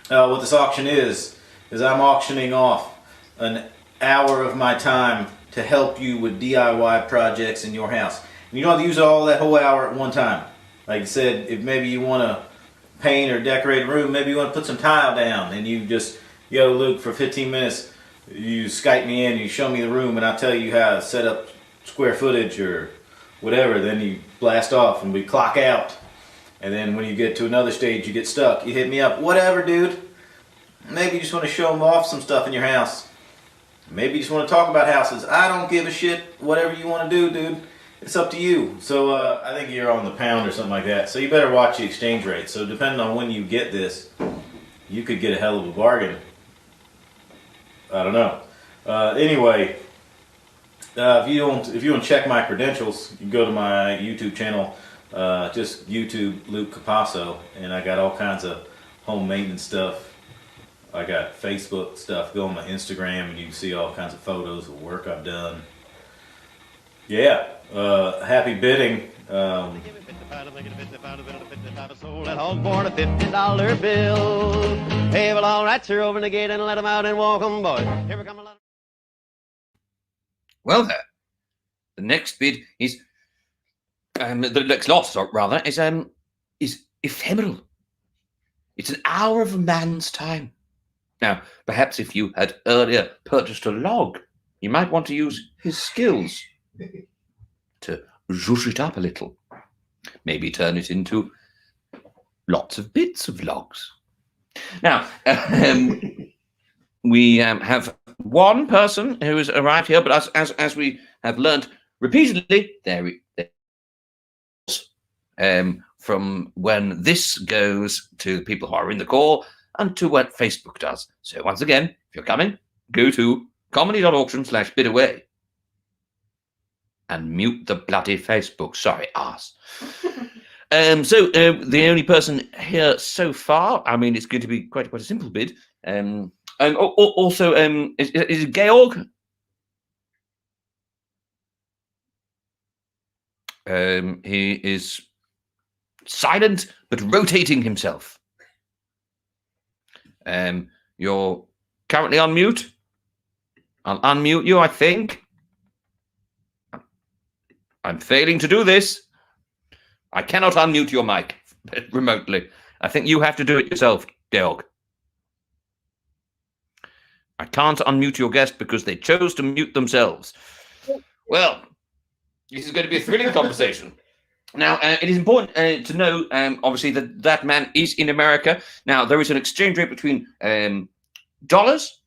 what this auction is I'm auctioning off an hour of my time to help you with DIY projects in your house. And you don't have to use all that whole hour at one time. Like I said, if maybe you want to paint or decorate a room, maybe you want to put some tile down, and you just, yo, Luke, for 15 minutes, you Skype me in, you show me the room, and I tell you how to set up square footage or whatever. Then you blast off and we clock out. And then when you get to another stage, you get stuck. You hit me up, whatever, dude. Maybe you just want to show them off some stuff in your house. Maybe you just want to talk about houses. I don't give a shit. Whatever you want to do, dude. It's up to you. So I think you're on the pound or something like that. So you better watch the exchange rate. So depending on when you get this, you could get a hell of a bargain. I don't know. Anyway, if you don't check my credentials, you can go to my YouTube channel. Just YouTube Luke Capasso, and I got all kinds of home maintenance stuff. I got Facebook stuff. Go on my Instagram, and you can see all kinds of photos of work I've done. Yeah, happy bidding. That hog born a $50 bill. Hey, well, all right, sir, open the gate and let them out and walk 'em, boys. Here come a lot. Well, there. The next bid is the next lot, rather, is ephemeral. It's an hour of a man's time. Now, perhaps if you had earlier purchased a log, you might want to use his skills to zhuzh it up a little. Maybe turn it into lots of bits of logs. Now, we have one person who has arrived here, but as we have learned repeatedly, there from when this goes to the people who are in the call and to what Facebook does. So once again, if you're coming, go to comedy.auction/bidaway and mute the bloody Facebook. Sorry, arse. So the only person here so far, I mean, it's going to be quite a simple bid. Also, is it Georg? He is silent but rotating himself. You're currently on mute. I'll unmute you, I think. I'm failing to do this. I cannot unmute your mic remotely. I think you have to do it yourself, Georg. I can't unmute your guest because they chose to mute themselves. Well, this is going to be a thrilling conversation. Now, it is important to know, obviously, that man is in America. Now, there is an exchange rate between dollars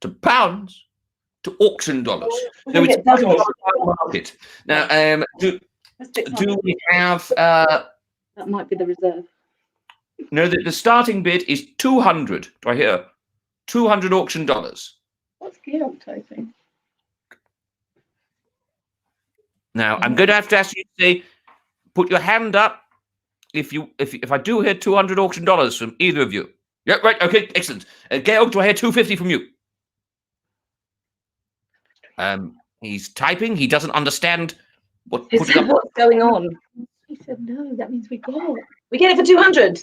to pounds to auction dollars. So it's a market. Now, do we have... that might be the reserve. No, the starting bid is 200. Do I hear? 200 auction dollars. What's Georg typing? Now, I'm going to have to ask you to say, put your hand up if I do hear 200 auction dollars from either of you. Yeah, right. Okay, excellent. Georg, do I hear 250 from you? He's typing. He doesn't understand what's going on. He said no. That means we get it. We get it for 200.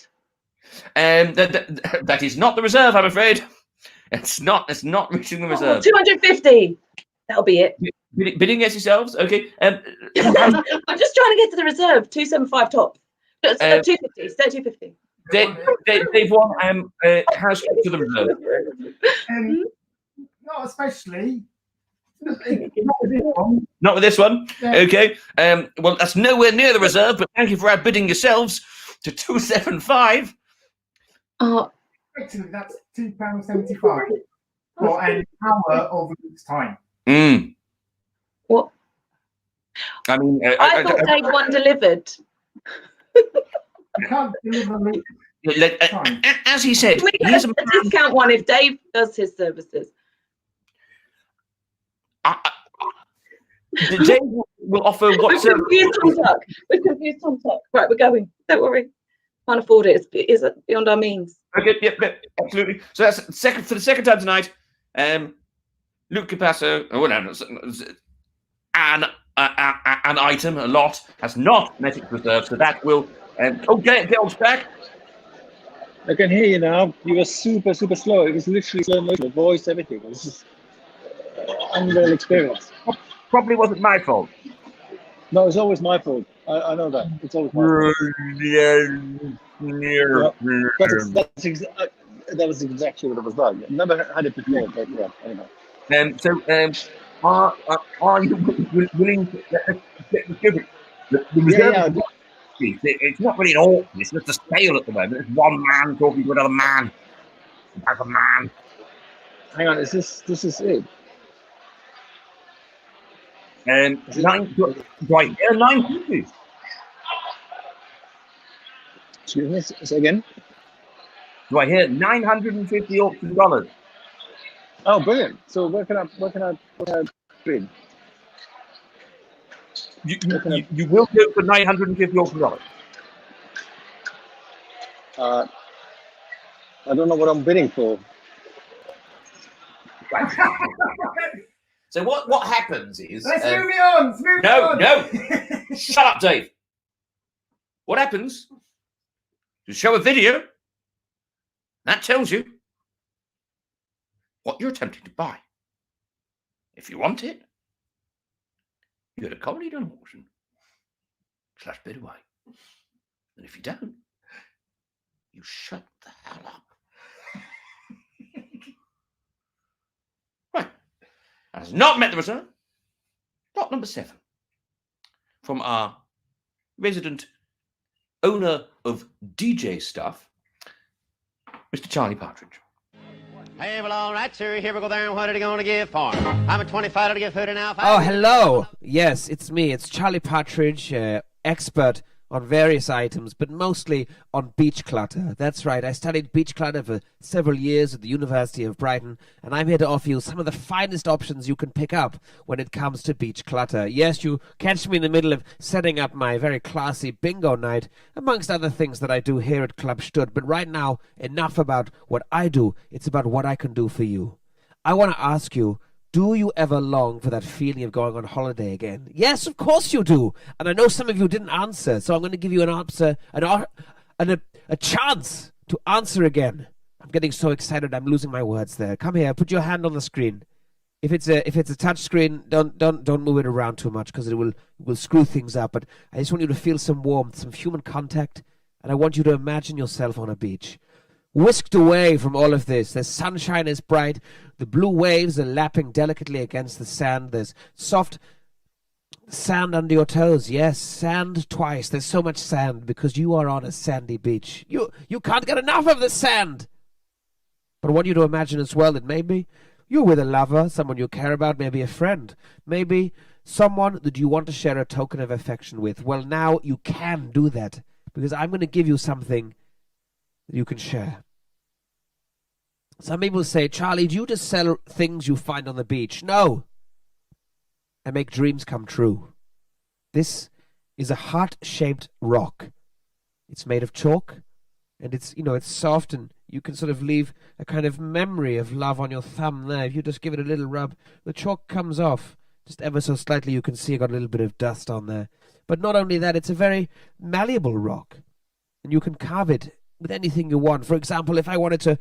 That is not the reserve, I'm afraid. It's not reaching the reserve. 250. That'll be it. Bidding against yourselves? Okay. I'm just trying to get to the reserve. 275 top. 250. Stay 250. They've won house to the reserve. Not especially. Not with this one. Yeah. Okay. Well, that's nowhere near the reserve, but thank you for outbidding yourselves to 275. Actually, that's £2.75 for an hour of its time. What? I mean, I thought Dave one delivered. You can't deliver it. As he said, we get a discount one if Dave does his services. Dave will offer what? We're confused on tuck. Right, we're going. Don't worry. Can't afford it. It's beyond our means. Okay, yep, absolutely. So that's for the second time tonight. Luke Capasso, an item, a lot, has not met its reserve, so that will. Georg's back. I can hear you now. You were super slow. It was literally slow motion, the voice, everything. It was just unreal experience. Probably wasn't my fault. No, it's always my fault. I know that. It's always my fault. That was exactly what it was like. Never had it before, but yeah, anyway. Are you willing to get the reserve? It's not really an auction, it's just a sale at the moment. It's one man talking to another man. As a man. Hang on, this is it? 950. Excuse me, say again? Do I hear $950 auction? Oh, brilliant! So where can I bid? You will go for $950 auction. I don't know what I'm bidding for. Right. So what happens is... Let's move it on. Let's move it on. No. Shut up, Dave. What happens? You show a video. That tells you what you're attempting to buy. If you want it, you go to comedy.auction /bid away. And if you don't, you shut the hell up. Right. That has not met the return. Dot number 7. From our resident owner of DJ stuff, Mr. Charlie Partridge. Hey, well, all right, sir. Here we go there. What are you going to give for? I'm a 25 to give food and now. Oh, hello. Yes, it's me. It's Charlie Partridge, expert on various items, but mostly on beach clutter. That's right. I studied beach clutter for several years at the University of Brighton, and I'm here to offer you some of the finest options you can pick up when it comes to beach clutter. Yes, you catch me in the middle of setting up my very classy bingo night, amongst other things that I do here at Club Stutt. But right now, enough about what I do. It's about what I can do for you. I want to ask you, do you ever long for that feeling of going on holiday again? Yes, of course you do. And I know some of you didn't answer, so I'm going to give you an answer, a chance to answer again. I'm getting so excited, I'm losing my words there. Come here, put your hand on the screen. If it's a touch screen, don't move it around too much because it will screw things up. But I just want you to feel some warmth, some human contact, and I want you to imagine yourself on a beach. Whisked away from all of this. The sunshine is bright. The blue waves are lapping delicately against the sand. There's soft sand under your toes. Yes, sand twice. There's so much sand because you are on a sandy beach. You can't get enough of the sand. But I want you to imagine as well that maybe you're with a lover, someone you care about, maybe a friend, maybe someone that you want to share a token of affection with. Well, now you can do that because I'm going to give you something that you can share. Some people say, Charlie, do you just sell things you find on the beach? No. I make dreams come true. This is a heart-shaped rock. It's made of chalk, and it's soft, and you can sort of leave a kind of memory of love on your thumb there. If you just give it a little rub, the chalk comes off. Just ever so slightly, you can see it got a little bit of dust on there. But not only that, it's a very malleable rock, and you can carve it with anything you want. For example, if I wanted to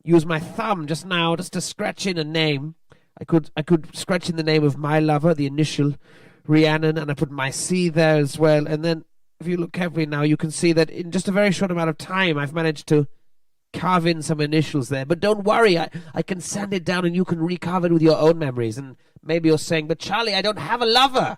use my thumb just now, just to scratch in a name, I could scratch in the name of my lover, the initial Rhiannon, and I put my C there as well. And then, if you look carefully now, you can see that in just a very short amount of time, I've managed to carve in some initials there. But don't worry, I can sand it down and you can recarve it with your own memories. And maybe you're saying, but Charlie, I don't have a lover.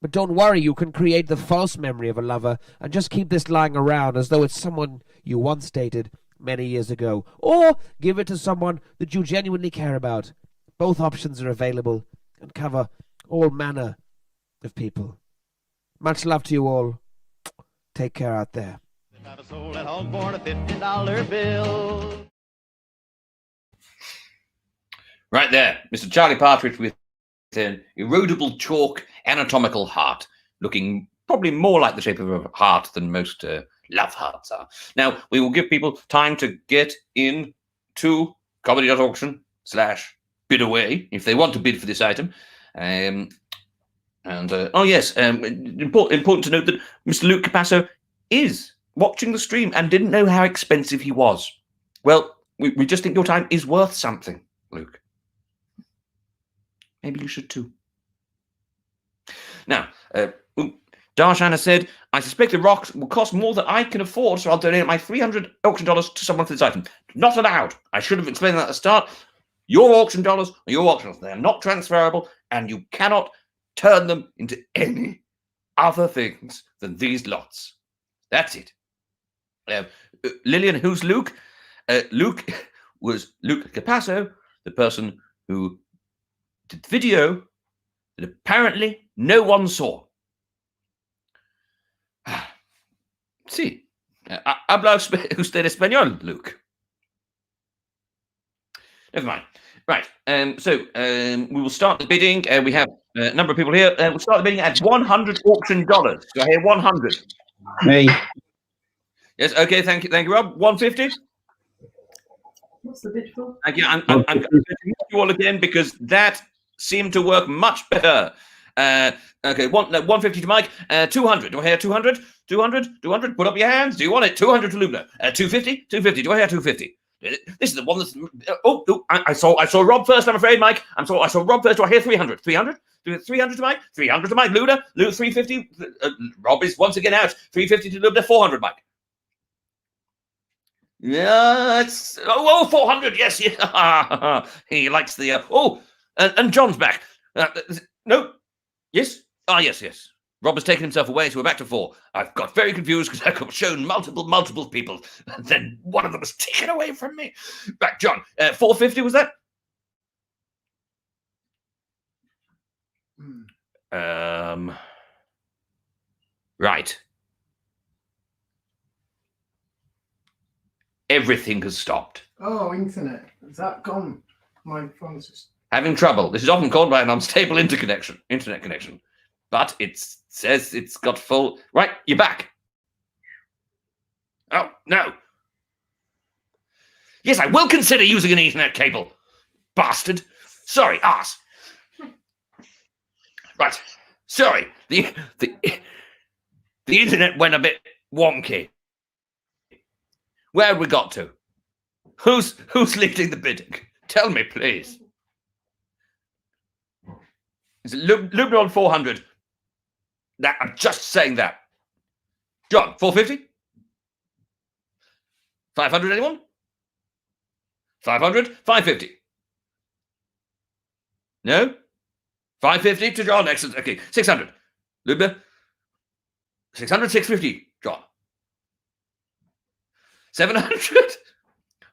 But don't worry, you can create the false memory of a lover and just keep this lying around as though it's someone you once dated many years ago. Or give it to someone that you genuinely care about. Both options are available and cover all manner of people. Much love to you all. Take care out there. I've sold that hog for a $50 bill. Right there, Mr. Charlie Partridge with an erodible chalk anatomical heart, looking probably more like the shape of a heart than most love hearts are. Now, we will give people time to get in to comedy.auction/bid away if they want to bid for this item. Oh yes, important to note that Mr. Luke Capasso is watching the stream and didn't know how expensive he was. Well, we just think your time is worth something, Luke. Maybe you should too. Now, Darshan has said, I suspect the rocks will cost more than I can afford, so I'll donate my $300 auction dollars to someone for this item. Not allowed. I should have explained that at the start. Your auction dollars are your auction dollars. They are not transferable, and you cannot turn them into any other things than these lots. That's it. Lillian, who's Luke? Luke was Luke Capasso, the person who did the video that apparently no one saw. Sí. Habla usted español, Luke? Never mind. Right. So we will start the bidding. We have a number of people here. We'll start the bidding at $100 auction dollars. Do I hear 100? Me. Yes. Okay. Thank you, Rob. 150. What's the bid for? Thank you. I'm going to mute you all again because that seemed to work much better. Okay. 150 to Mike. 200. Do I hear 200? 200. 200. Put up your hands. Do you want it? 200 to Lubna. 250. 250. Do I hear 250? This is the one that's. I saw Rob first. I'm afraid, Mike. I saw Rob first. Do I hear 300? 300? 300 to Mike. 300 to Mike. Lubna. 350. Rob is once again out. 350 to Lubna. 400, Mike. Yeah, it's 400. Yes, yeah. He likes the. And John's back. No. Yes. Yes. Rob has taken himself away, so we're back to 4. I've got very confused because I got shown multiple people, and then one of them was taken away from me. Back, John. 450 was that? Right. Everything has stopped. Oh, internet. Is that gone? My phone's just... Having trouble. This is often called by an unstable internet connection. But it says it's got full... Right, you're back. Oh, no. Yes, I will consider using an Ethernet cable. Bastard. Sorry, arse. Right. Sorry. The internet went a bit wonky. Where have we got to? Who's leading the bidding? Tell me, please. Is it Lubna on 400? That, I'm just saying that. John, 450? 500, anyone? 500? 550? No? 550 to John, excellent. Okay, 600. Lubna? 600, 650, John. 700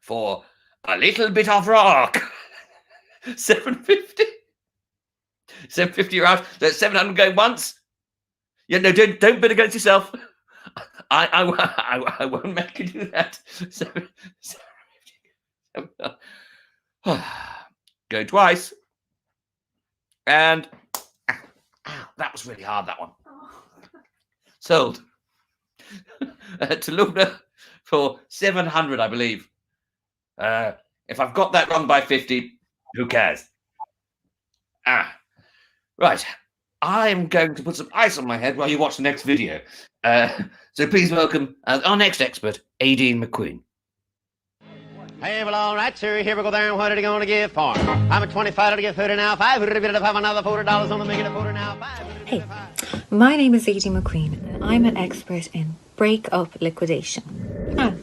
for a little bit of rock. 750? 750 you're out. There's 700 going once. Yeah, no, don't bid against yourself. I won't make you do that. 750. Go twice. And that was really hard, that one. Sold. To Lubna for 700, I believe. If I've got that wrong by 50, who cares? Right. I'm going to put some ice on my head while you watch the next video. So please welcome our next expert, AIDEEN McQueen. Hey, well, all right, sir. Here we go there. What are you going to give for? I'm at 25 to get 30 now. 5 to have another $40 on the make it a 40 now. 5. Hey, my name is AIDEEN McQueen, and I'm an expert in break-up liquidation.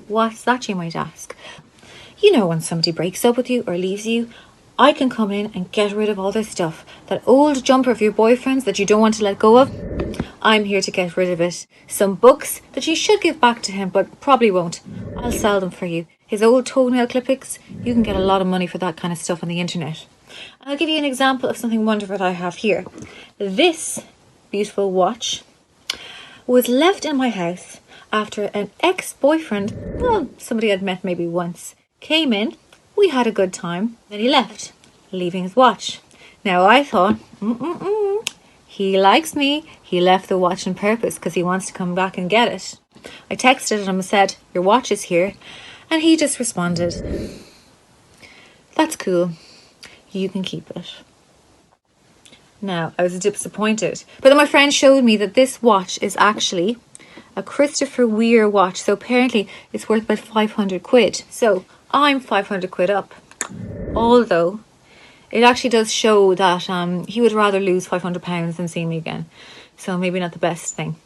What's that, you might ask? You know, when somebody breaks up with you or leaves you, I can come in and get rid of all their stuff. That old jumper of your boyfriend's that you don't want to let go of, I'm here to get rid of it. Some books that you should give back to him, but probably won't. I'll sell them for you. His old toenail clippings, you can get a lot of money for that kind of stuff on the internet. I'll give you an example of something wonderful that I have here. This beautiful watch was left in my house after an ex-boyfriend, well, somebody I'd met maybe once, came in. We had a good time. Then he left, leaving his watch. Now I thought, he likes me. He left the watch on purpose because he wants to come back and get it. I texted him and said, your watch is here. And he just responded, that's cool. You can keep it. Now, I was disappointed. But then my friend showed me that this watch is actually a Christopher Weir watch. So apparently it's worth about 500 quid. So I'm 500 quid up. Although it actually does show that he would rather lose £500 than see me again. So maybe not the best thing.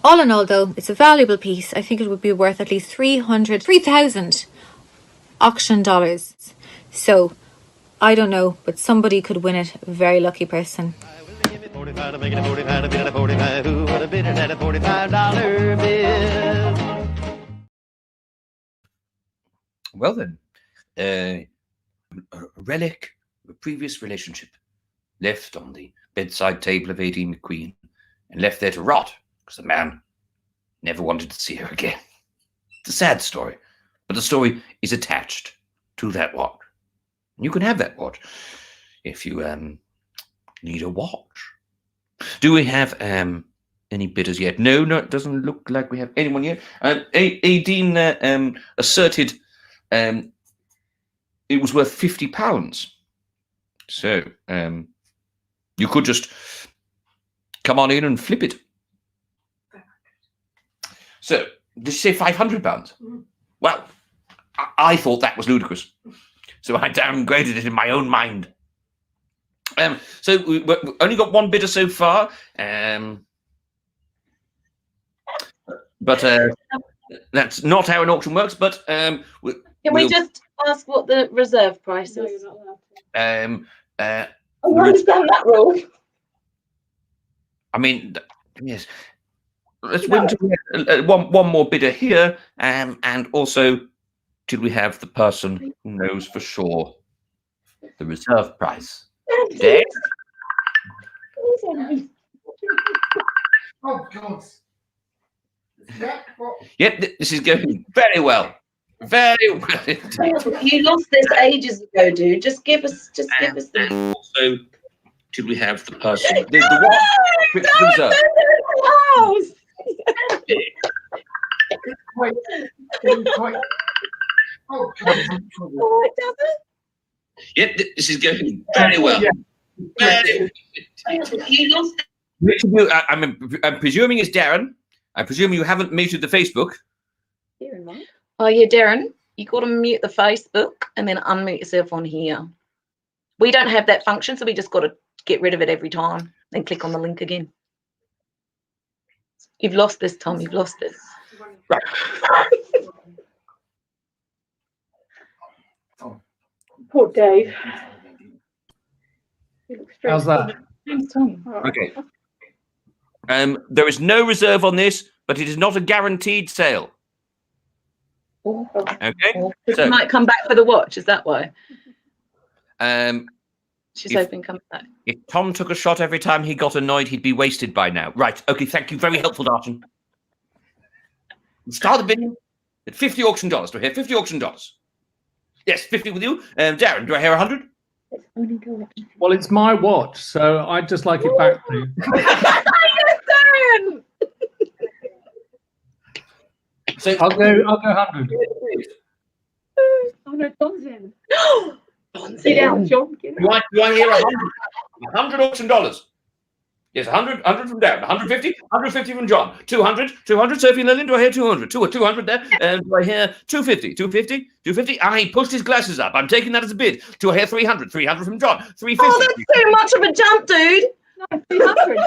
All in all, though, it's a valuable piece. I think it would be worth at least 3,000 auction dollars. So I don't know, but somebody could win it. A very lucky person. 45 to make it a 45 to bid at a 45. Who would have bid it at a $45 bill? Well then, a relic of a previous relationship left on the bedside table of AIDEEN McQueen and left there to rot because the man never wanted to see her again. It's a sad story, but the story is attached to that watch. You can have that watch if you need a watch. Do we have any bidders yet? No, it doesn't look like we have anyone yet. AIDEEN asserted it was worth £50. So you could just come on in and flip it. So did you say £500? Well, I thought that was ludicrous, so I downgraded it in my own mind. So we've only got one bidder so far, but that's not how an auction works. But Can we just ask what the reserve price is? I understand that rule. I mean, yes. Let's wait until one more bidder here, and also, did we have the person who knows for sure the reserve price? Dave? Oh God! Yep, this is going very well. Very well. You lost this ages ago, dude. Just give us the. Also, did we have the person? The one? Reserve. Oh, God. Yep, this is going very well. Very You lost. I'm presuming it's Darren. I presume you haven't muted the Facebook. Oh yeah, Darren, you got to mute the Facebook and then unmute yourself on here. We don't have that function, so we just got to get rid of it every time and click on the link again. You've lost this, Tom. You've lost this. Right. Poor Dave. How's that? Thanks, Tom. Okay. There is no reserve on this, but it is not a guaranteed sale. Okay. So, you might come back for the watch. Is that why? She's hoping come back. If Tom took a shot every time he got annoyed, he'd be wasted by now. Right. Okay. Thank you. Very helpful, Darton. Start the bidding at $50 auction dollars. Do I hear $50 auction dollars? Yes, 50 with you. Darren, do I hear 100? Well, it's my watch, so I'd just like it back, please. Darren! So I'll go 100. Oh no, Tom's in. Get out, John. Get out. Do I hear 100? 100 auction dollars. Yes, 100 from Darren. 150 from John. 200, Sophie Lillian. Do I hear 200? 200 there. Do I hear 250? I pushed his glasses up. I'm taking that as a bid. Do I hear 300? 300 from John. 350. Oh, that's too much of a jump, dude. No,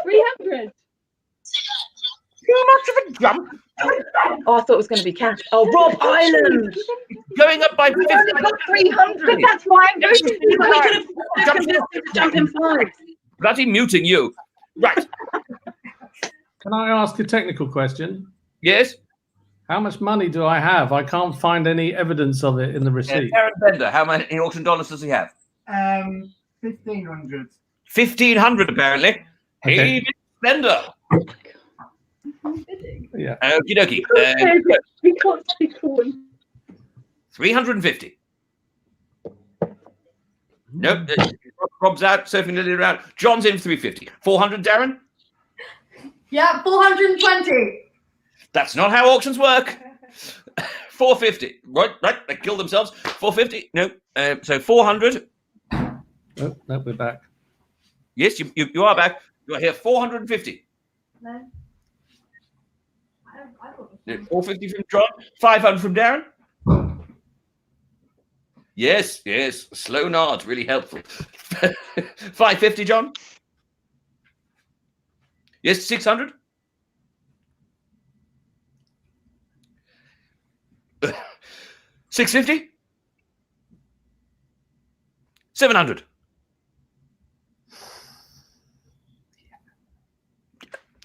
300. Too much of a jump. Oh, I thought it was going to be cash. Oh, Rob Island. Going up by 50. 300. That's why I'm going to. We could have jumped in 5. Bloody muting you. Right. Can I ask a technical question? Yes. How much money do I have? I can't find any evidence of it in the receipt. Darren Bender, how many auction dollars does he have? 1,500. 1,500 apparently. Okay. Hey, Bender. Yeah. Okie dokie. We can't speak for him. 350. Nope. Rob's out. Sophie Lily around. John's in 350. 400, Darren? Yeah, 420. That's not how auctions work. 450. Right. They killed themselves. 450. No. So 400. Oh, no, we're back. Yes, you are back. You are here 450. No. 450 from John. 500 from Darren. Yes. Slow nod, really helpful. 550, John. Yes, 600. 650. 700.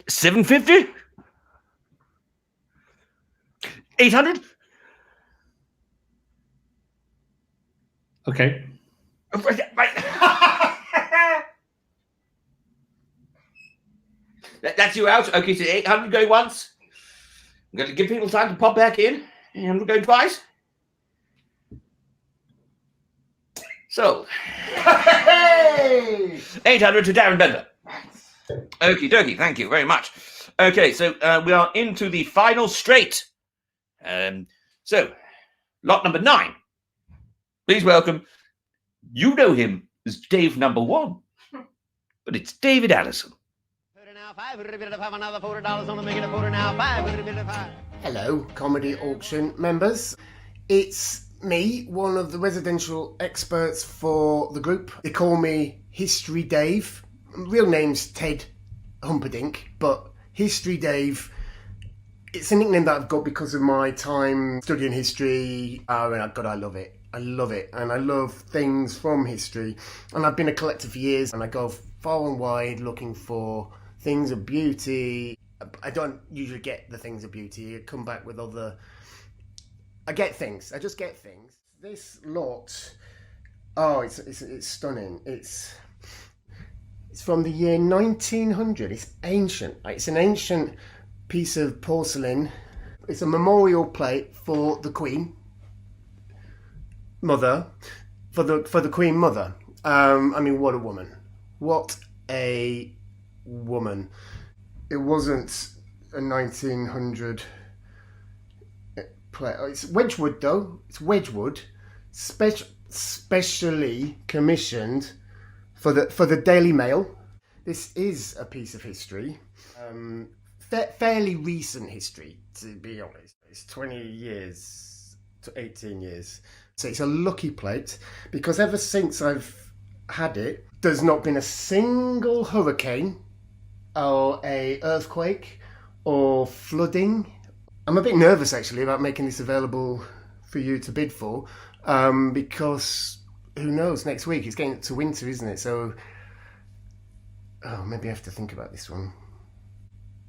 750. 800. Okay. That's you out. Okay, so 800 going once. I'm going to give people time to pop back in. And we're going twice. So, Hey! 800 to Darren Bender. Okie dokie, thank you very much. Okay, so we are into the final straight. So, lot number 9. Please welcome, you know him as Dave number 1, but it's David Allison. Hello, Comedy Auction members. It's me, one of the residential experts for the group. They call me History Dave. Real name's Ted Humperdinck, but History Dave, it's a nickname that I've got because of my time studying history. And God, I love it. I love it. And I love things from history. And I've been a collector for years, and I go far and wide looking for things of beauty. I don't usually get the things of beauty. I come back with other... I get things. I just get things. This lot, oh, it's stunning. It's from the year 1900. It's ancient. It's an ancient piece of porcelain. It's a memorial plate for the Queen Mother, for the Queen Mother. I mean, what a woman! What a woman! It wasn't a 1900 plate. It's Wedgwood, though. It's Wedgwood, specially commissioned for the Daily Mail. This is a piece of history, fairly recent history, to be honest. It's 20 years to 18 years. So it's a lucky plate because ever since I've had it, there's not been a single hurricane or a earthquake or flooding. I'm a bit nervous actually about making this available for you to bid for because who knows, next week it's getting to winter, isn't it? So maybe I have to think about this one.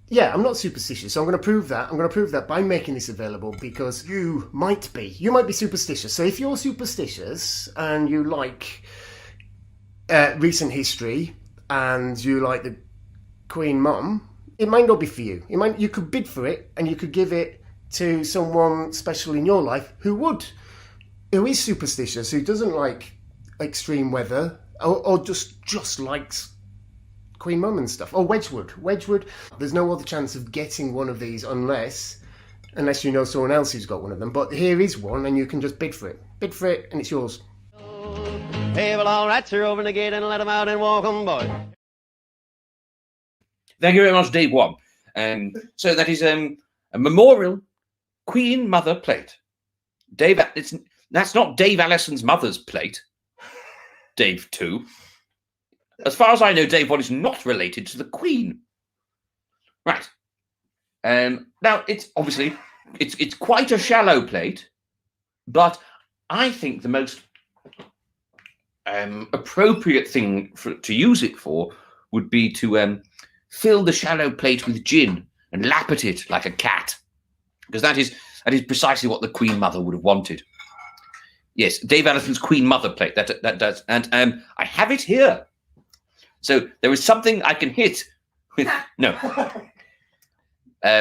Yeah, I'm not superstitious, so I'm going to prove that. I'm going to prove that by making this available because you might be superstitious. So if you're superstitious and you like recent history and you like the Queen Mum, it might not be for you. You could bid for it and you could give it to someone special in your life who is superstitious, who doesn't like extreme weather or just likes Queen Mum and stuff. Or Wedgwood. There's no other chance of getting one of these unless you know someone else who's got one of them. But here is one and you can just bid for it. Bid for it and it's yours. Hey, well, all right, sir, open the gate and let them out and walk them, boy. Thank you very much, Dave 1. So that is a memorial Queen Mother plate. That's not Dave Allison's mother's plate. Dave 2. As far as I know, Dave 1 is not related to the Queen. Right. Now, it's obviously, it's quite a shallow plate, but I think the most appropriate thing to use it for would be to fill the shallow plate with gin and lap at it like a cat, because that is precisely what the Queen Mother would have wanted. Yes, Dave Allison's Queen Mother plate. That does, and I have it here. So there is something I can hit with no.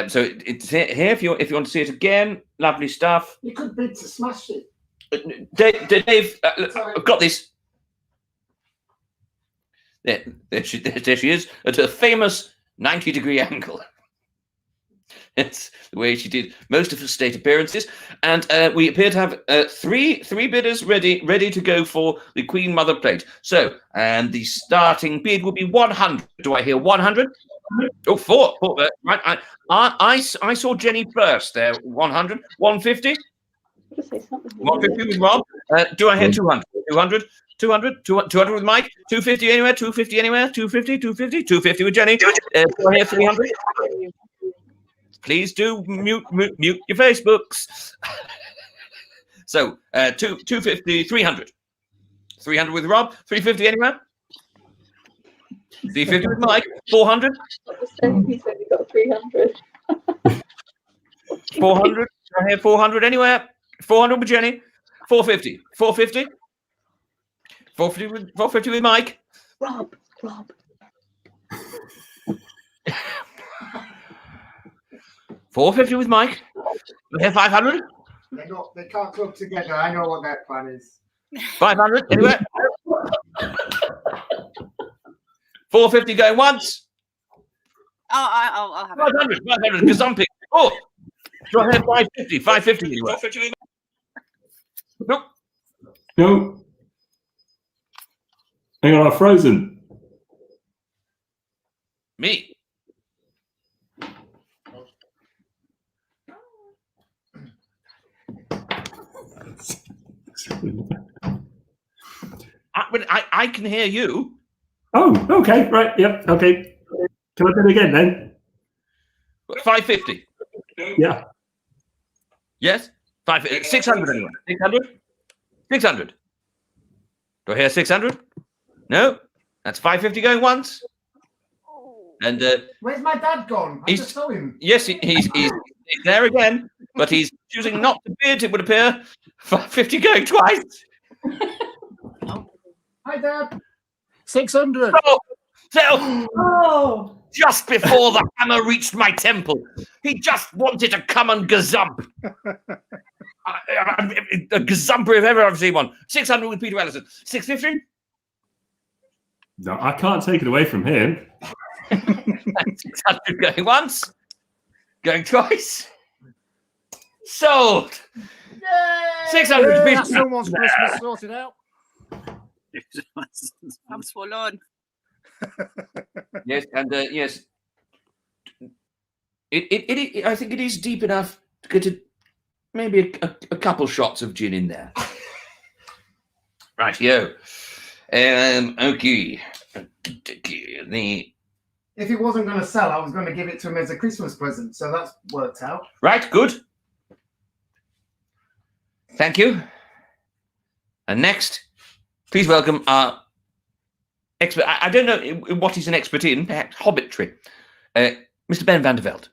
So it's here if you want to see it again. Lovely stuff. You could bid to smash it. Dave, I've got this. There she is at a famous 90-degree angle. It's the way she did most of her state appearances, and we appear to have three bidders ready to go for the Queen Mother plate. So, and the starting bid will be 100. Do I hear 100? Oh, four. Right. I saw Jenny first there. 100, 150. 150 with Rob. Do I hear 200? 200 with Mike. 250 anywhere. 250 anywhere. 250. 250 with Jenny. Do I hear 300? Please do mute your Facebooks. So 250, 300. 300 with Rob. 350 anywhere. 350 with Mike. 400. He said he got 300. 400. I hear 400 anywhere. 400 with Jenny. 450. 450. 450 with Mike. Rob. 450 with Mike. We have 500. They can't club together. I know what their plan is. 500 anywhere. 450 going once. I'll have 500, 500, gazumping. Oh, do I have 550? 550 anyway. Nope. No. Hang on, I've frozen. Me. I can hear you. Oh, okay, right, yep, okay. Can I do it again then? 550. Yeah. Yes? 550. 600 anyway. 600? 600. Do I hear 600? No? That's 550 going once. And Where's my dad gone? I just saw him. yes, he's there again, but he's choosing not to bid, it would appear. 550 going twice. Hi, Dad. 600. Oh, just before the hammer reached my temple, he just wanted to come and gazump. A gazumper if ever I've seen one. 600 with Peter Ellison. 650? No, I can't take it away from him. 600 going once, going twice. Sold. 600 Peter. Someone's Christmas sorted out. I'm swollen. Yes, and yes, it. I think it is deep enough to get maybe a couple shots of gin in there. Right, yo. Okay. If he wasn't going to sell, I was going to give it to him as a Christmas present, so that's worked out. Right, good. Thank you. And next, please welcome our expert. I don't know what he's an expert in, perhaps hobbitry. Mr. Ben van der Velde.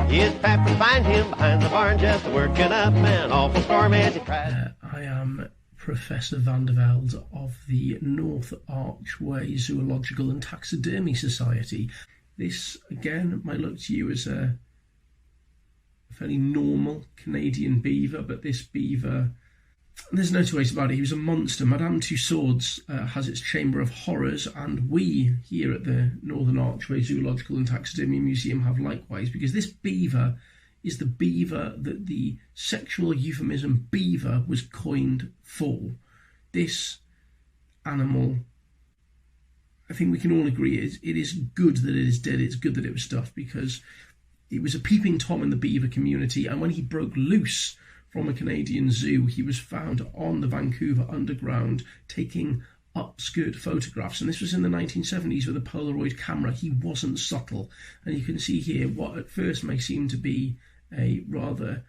His pap would find him behind the barn just working up an awful storm as he cried. I am Professor van der Velde of the North Archway Zoological and Taxidermy Society. This, again, might look to you as a fairly normal Canadian beaver, but this beaver, there's no two ways about it, he was a monster. Madame Tussauds has its Chamber of Horrors, and we here at the Northern Archway Zoological and Taxidermy Museum have likewise, because this beaver is the beaver that the sexual euphemism beaver was coined for. This animal, I think we can all agree, it is good that it is dead, it's good that it was stuffed, because it was a peeping Tom in the beaver community, and when he broke loose from a Canadian zoo, he was found on the Vancouver Underground taking upskirt photographs, and this was in the 1970s with a Polaroid camera. He wasn't subtle, and you can see here what at first may seem to be a rather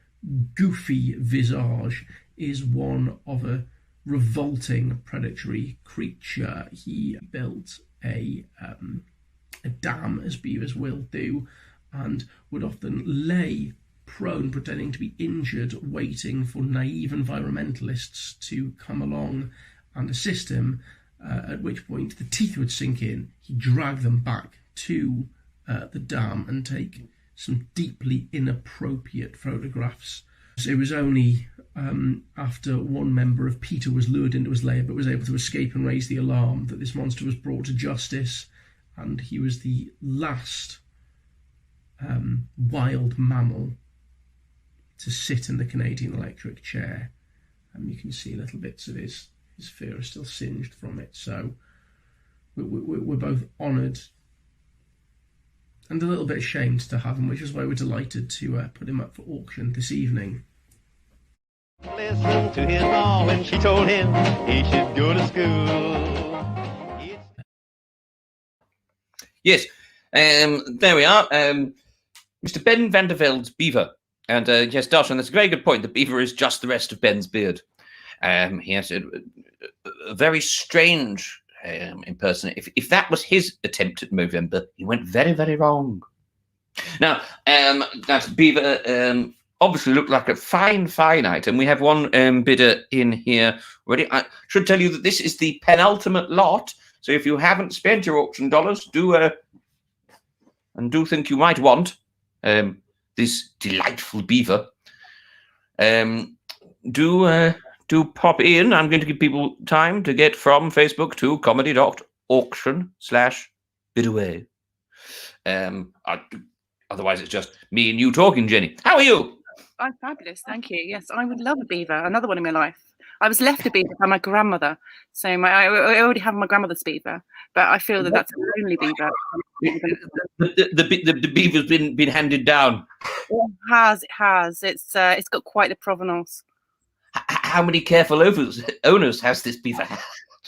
goofy visage is one of a revolting predatory creature. He built a dam, as beavers will do, and would often lay prone, pretending to be injured, waiting for naive environmentalists to come along and assist him, at which point the teeth would sink in. He'd drag them back to the dam and take some deeply inappropriate photographs. So it was only after one member of PETA was lured into his lair but was able to escape and raise the alarm that this monster was brought to justice, and he was the last wild mammal to sit in the Canadian electric chair. You can see little bits of his fur are still singed from it, so we're both honoured and a little bit ashamed to have him, which is why we're delighted to put him up for auction this evening. Listen to his mom when she told him he should go to school. Yes, there we are. Mr. Ben van der Velde's beaver. And yes, Darshan, that's a very good point. The beaver is just the rest of Ben's beard. He has a very strange impersonation. If that was his attempt at Movember, he went very, very wrong. Now, that beaver obviously looked like a fine, fine item. We have one bidder in here already. I should tell you that this is the penultimate lot. So if you haven't spent your auction dollars, do think you might want this delightful beaver, do pop in. I'm going to give people time to get from Facebook to comedy.org. auction/bid away. Otherwise, it's just me and you talking, Jenny. How are you? I'm fabulous, thank you. Yes, I would love a beaver, another one in my life. I was left a beaver by my grandmother, so I already have my grandmother's beaver, but I feel that that's a lonely beaver. The beaver's been handed down. It has. It's got quite the provenance. How many careful owners has this beaver had?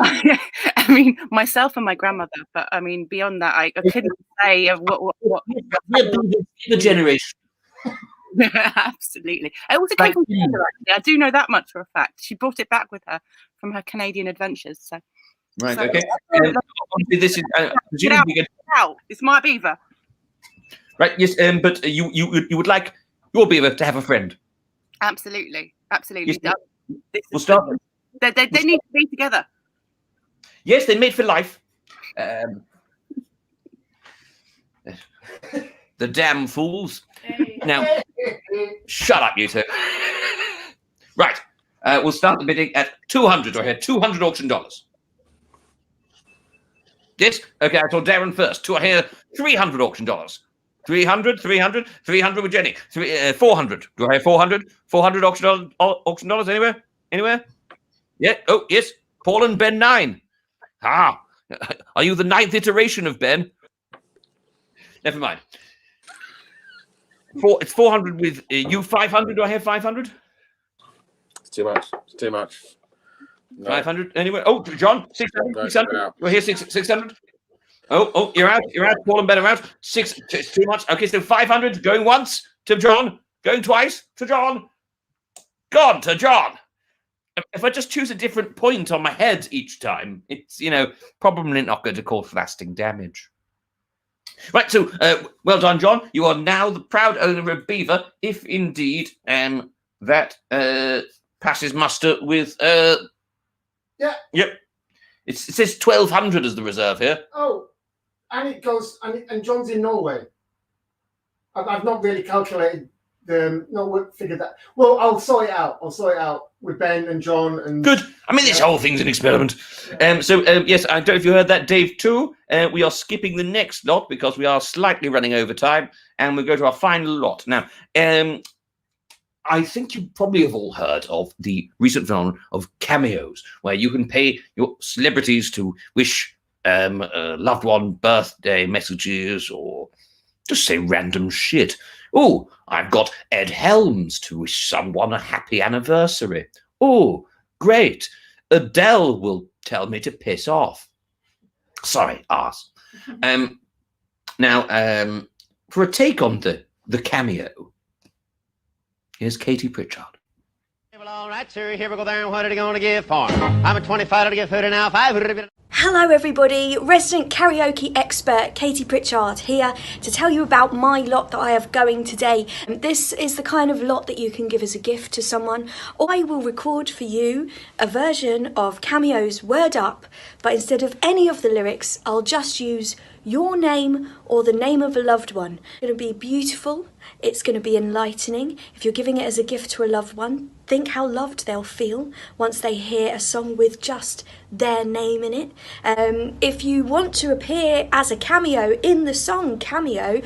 I mean, myself and my grandmother, but I mean, beyond that, I couldn't say what. The generation. Absolutely. I also came from Canada, actually. I do know that much for a fact. She brought it back with her from her Canadian adventures. So. Right. So, okay. This is get out. It's my beaver. Right. Yes. But you would like your beaver to have a friend. Absolutely. Yes, we'll start. They need to be together. Yes, they're made for life. The damn fools. Now, shut up, you two. Right. We'll start the bidding at 200. I hear 200 auction dollars. Yes. Okay. I saw Darren first. I hear 300 auction dollars. 300 with Jenny. 400. Do I hear 400? 400 auction dollars anywhere? Yeah. Oh, yes. Paul and Ben 9. Ah, are you the 9th iteration of Ben? Never mind. It's 400 with you. 500. Do I have 500? It's too much. No. 500 anyway. Oh, John, 600. 600. We're here 600. Oh, you're out. Paul and Ben are out. It's too much. Okay, so 500 going once to John, going twice to John, gone to John. If I just choose a different point on my head each time, it's probably not going to cause lasting damage. Right, so well done, John. You are now the proud owner of Beaver, if indeed that passes muster with. Yeah. Yep. It says 1,200 as the reserve here. Oh, and it goes, and John's in Norway. I've not really calculated figured that. Well, I'll sort it out. With Ben and John and. Good. I mean, this whole thing's an experiment. Yes, I don't know if you heard that, Dave. Too. We are skipping the next lot because we are slightly running over time, and we'll go to our final lot now. I think you probably have all heard of the recent phenomenon of cameos, where you can pay your celebrities to wish a loved one birthday messages or just say random shit. Oh, I've got Ed Helms to wish someone a happy anniversary. Oh, great. Adele will tell me to piss off. Sorry, arse. Now, for a take on the cameo, here's Katie Pritchard. Well, all right, sir. Here we go there. What are you going to give for? I'm a 25 to give 30 now. 5. Hello everybody, resident karaoke expert Katie Pritchard here to tell you about my lot that I have going today. This is the kind of lot that you can give as a gift to someone, or I will record for you a version of Cameo's Word Up, but instead of any of the lyrics, I'll just use your name or the name of a loved one. It's going to be beautiful, it's going to be enlightening. If you're giving it as a gift to a loved one, think how loved they'll feel once they hear a song with just their name in it. If you want to appear as a cameo in the song Cameo,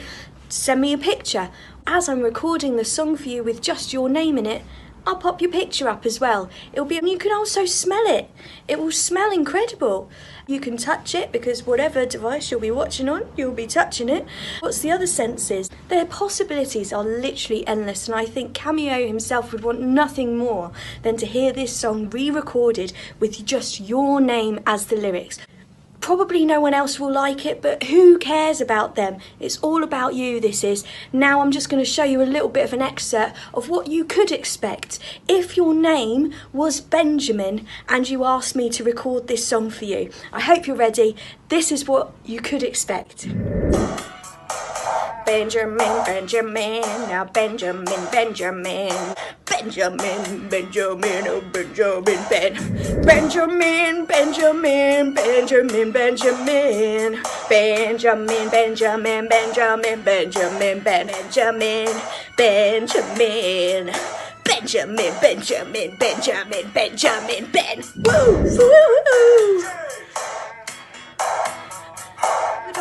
send me a picture. As I'm recording the song for you with just your name in it, I'll pop your picture up as well. And you can also smell it. It will smell incredible. You can touch it because whatever device you'll be watching on, you'll be touching it. What's the other senses? Their possibilities are literally endless, and I think Cameo himself would want nothing more than to hear this song re-recorded with just your name as the lyrics. Probably no one else will like it, but who cares about them? It's all about you, this is. Now I'm just going to show you a little bit of an excerpt of what you could expect if your name was Benjamin and you asked me to record this song for you. I hope you're ready. This is what you could expect. Benjamin, now Benjamin, oh Benjamin, Ben. Benjamin, Ben. Woo, woo.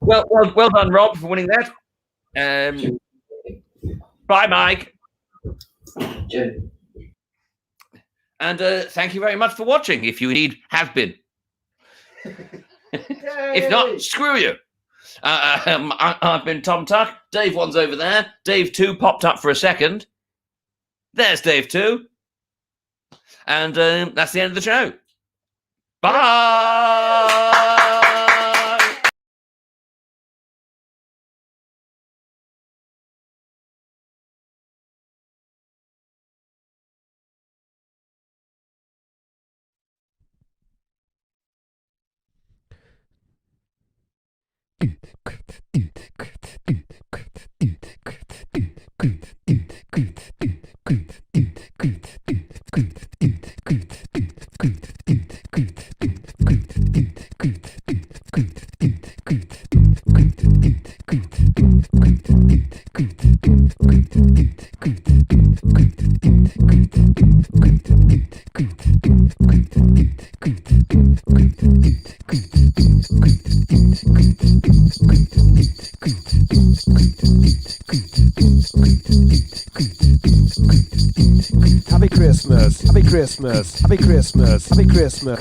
well, well done, Rob, for winning that. Bye, Mike. And thank you very much for watching, if you indeed have been. If not, screw you. I've been Tom Tuck. Dave 1's over there. Dave 2 popped up for a second. There's Dave 2. And that's the end of the show. Bye! Happy Christmas, Happy Christmas, Happy Christmas, Happy Christmas,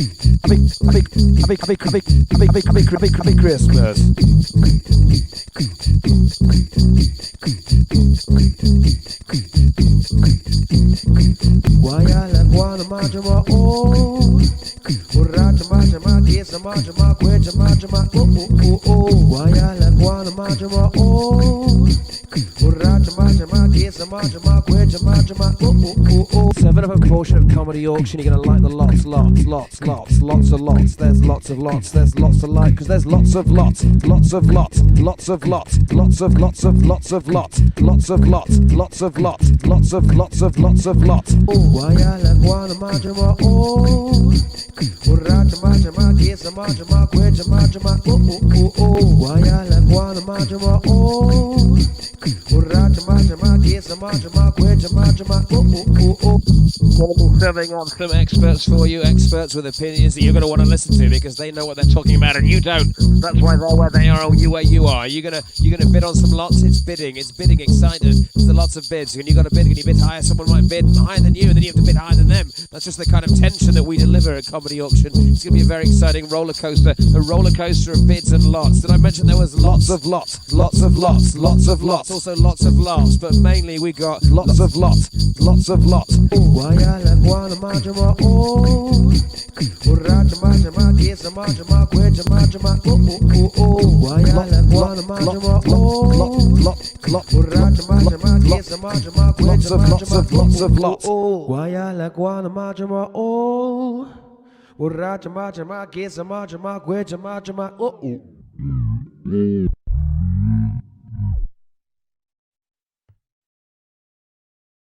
Happy Christmas. Guayala, Guanama, Jama, oh, Urata, Jama, Kisa, Jama, Quet, Jama, oh, Guayala, Guanama, Jama, oh, Urata, Jama, Kisa, Jama, Quet, Jama, oh. 7 Up proportion of comedy auction. You're gonna like the lots of lots. There's lots of lots. There's lots to like because there's lots of lots. Lots of lots. Lots of lots. Lots of lots of lots of lots. Lots of lots. Lots of lots. Lots of lots of lots of lots. Oh, Guayala, Guanama, Jama, oh. Urata, Jama, Kisa, Jama, Quet, Jama, oh. Guayala, Guanama, Jama, oh. Urata, Jama, Kisa, Jama, Quet, Jama, oh. We'll be serving on some experts for you, experts with opinions that you're going to want to listen to because they know what they're talking about and you don't. That's why they're where they are or you where you are. You're gonna bid on some lots. It's bidding excited. There's lots of bids. When you got to bid, when you bid higher, someone might bid higher than you, and then you have to bid higher than them. That's just the kind of tension that we deliver at Comedy Auction. It's going to be a very exciting roller coaster, a roller coaster of bids and lots. Did I mention there was lots of lots, lots of lots, lots of lots, also lots of laughs, but mainly we got lots of lots, lots of lots. Guayala, Guanama, Jama, oh. Urata, Jama, Kisa, Jama, Quet, Jama, oh. Guayala, Guanama, Jama, oh. Urata, Jama, Kisa, Jama, Quet, Jama, oh. Guayala, Guanama, Jama, oh. Urata, Jama, Kisa, Jama, Quet, Jama, oh.